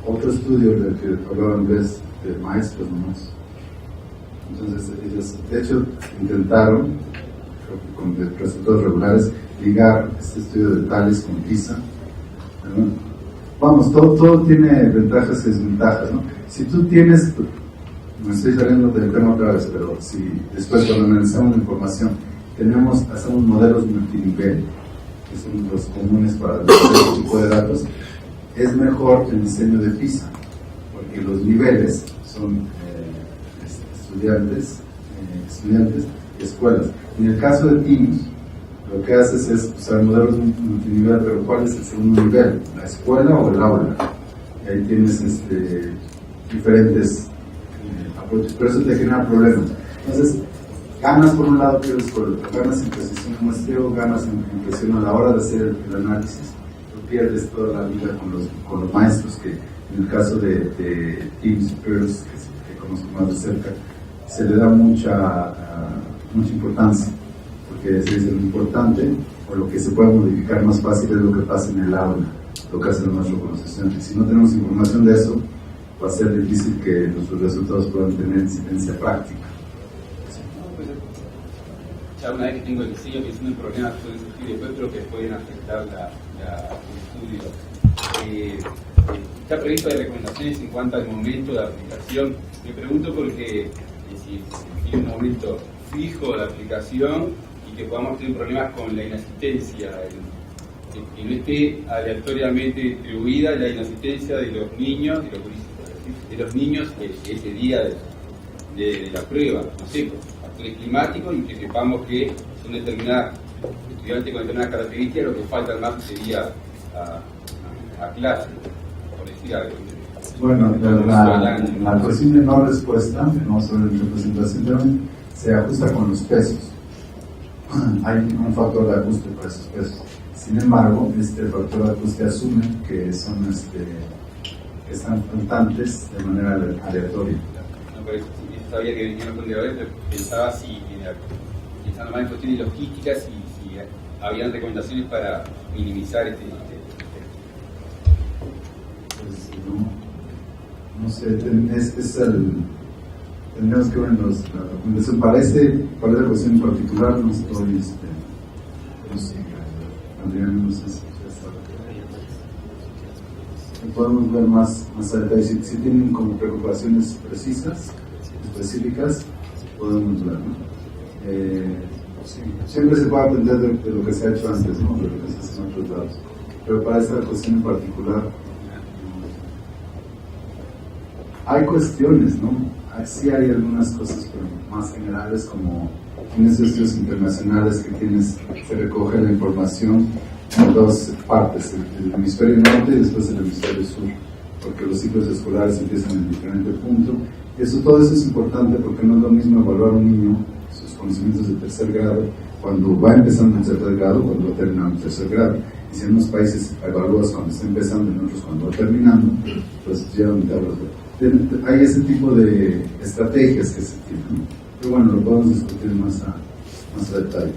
[SPEAKER 1] otro estudio del que hablaba Andrés, de maestros nomás. Entonces ellos, de hecho, intentaron, con resultados regulares, ligar este estudio de Tales con PISA. ¿No? Vamos, todo tiene ventajas y desventajas, ¿no? Si tú tienes, me estoy saliendo del tema otra vez, pero si después cuando analizamos la información, hacemos modelos multinivel, que son los comunes para este tipo de datos, es mejor el diseño de PISA, porque los niveles son estudiantes y escuelas. En el caso de TIMS, lo que haces es usar modelos multinivel, pero ¿cuál es el segundo nivel? ¿La escuela o el aula? Y ahí tienes diferentes apoyos, pero eso te genera problemas. Entonces, ganas por un lado, pierdes por el otro. Ganas en precisión muestreo, ganas en precisión a la hora de hacer el análisis, tú pierdes toda la vida con los maestros, que en el caso de Team Superiors, que conozco más de cerca, se le da mucha importancia, porque se dice lo importante, o lo que se puede modificar más fácil es lo que pasa en el aula, lo que hace el maestro con los estudiantes. Si no tenemos información de eso, va a ser difícil que nuestros resultados puedan tener incidencia práctica.
[SPEAKER 6] Ya una vez que tengo el diseño pensando en problemas que pueden surgir después, creo que pueden afectar el estudio. Está previsto de recomendaciones en cuanto al momento de aplicación. Me pregunto porque si tiene un momento fijo de la aplicación y que podamos tener problemas con la inasistencia, que no esté aleatoriamente distribuida la inasistencia de los niños, ese día de la prueba, no sé, por factores climáticos, y que sepamos que son determinadas estudiantes con determinadas características lo que faltan más ese día a clase, por decir algo.
[SPEAKER 1] Bueno, la posible no respuesta, no sobre la representación también, se ajusta con los pesos. Hay un factor de ajuste para esos pesos. Sin embargo, este factor de ajuste asume que son que están flotantes de manera aleatoria.
[SPEAKER 6] No, pero sabía que venía con pero pensaba si pensando más en cuestiones logísticas, si habían recomendaciones para minimizar
[SPEAKER 1] Pues no sé, tendríamos que ver la recomendación para la cuestión en particular. No estoy no sé, Adrián, no sé si podemos ver más a detalle. Si tienen como preocupaciones precisas, específicas, podemos ver, ¿no? Sí, siempre se puede aprender de lo que se ha hecho antes, ¿no? De lo que se hace en otros lados, pero para esta cuestión en particular hay cuestiones, ¿no? sí hay algunas cosas pero más generales, como en esos estudios internacionales que se recoge la información en dos partes, el hemisferio norte y después el hemisferio sur, porque los ciclos escolares empiezan en diferente punto. Y todo eso es importante porque no es lo mismo evaluar a un niño, sus conocimientos de tercer grado, cuando va empezando en tercer grado, cuando va terminando en tercer grado. Y si en unos países evalúas cuando está empezando, en otros cuando va terminando, pues ya no te hablas de... Hay ese tipo de estrategias que se tienen. Pero bueno, lo podemos discutir más a detalle.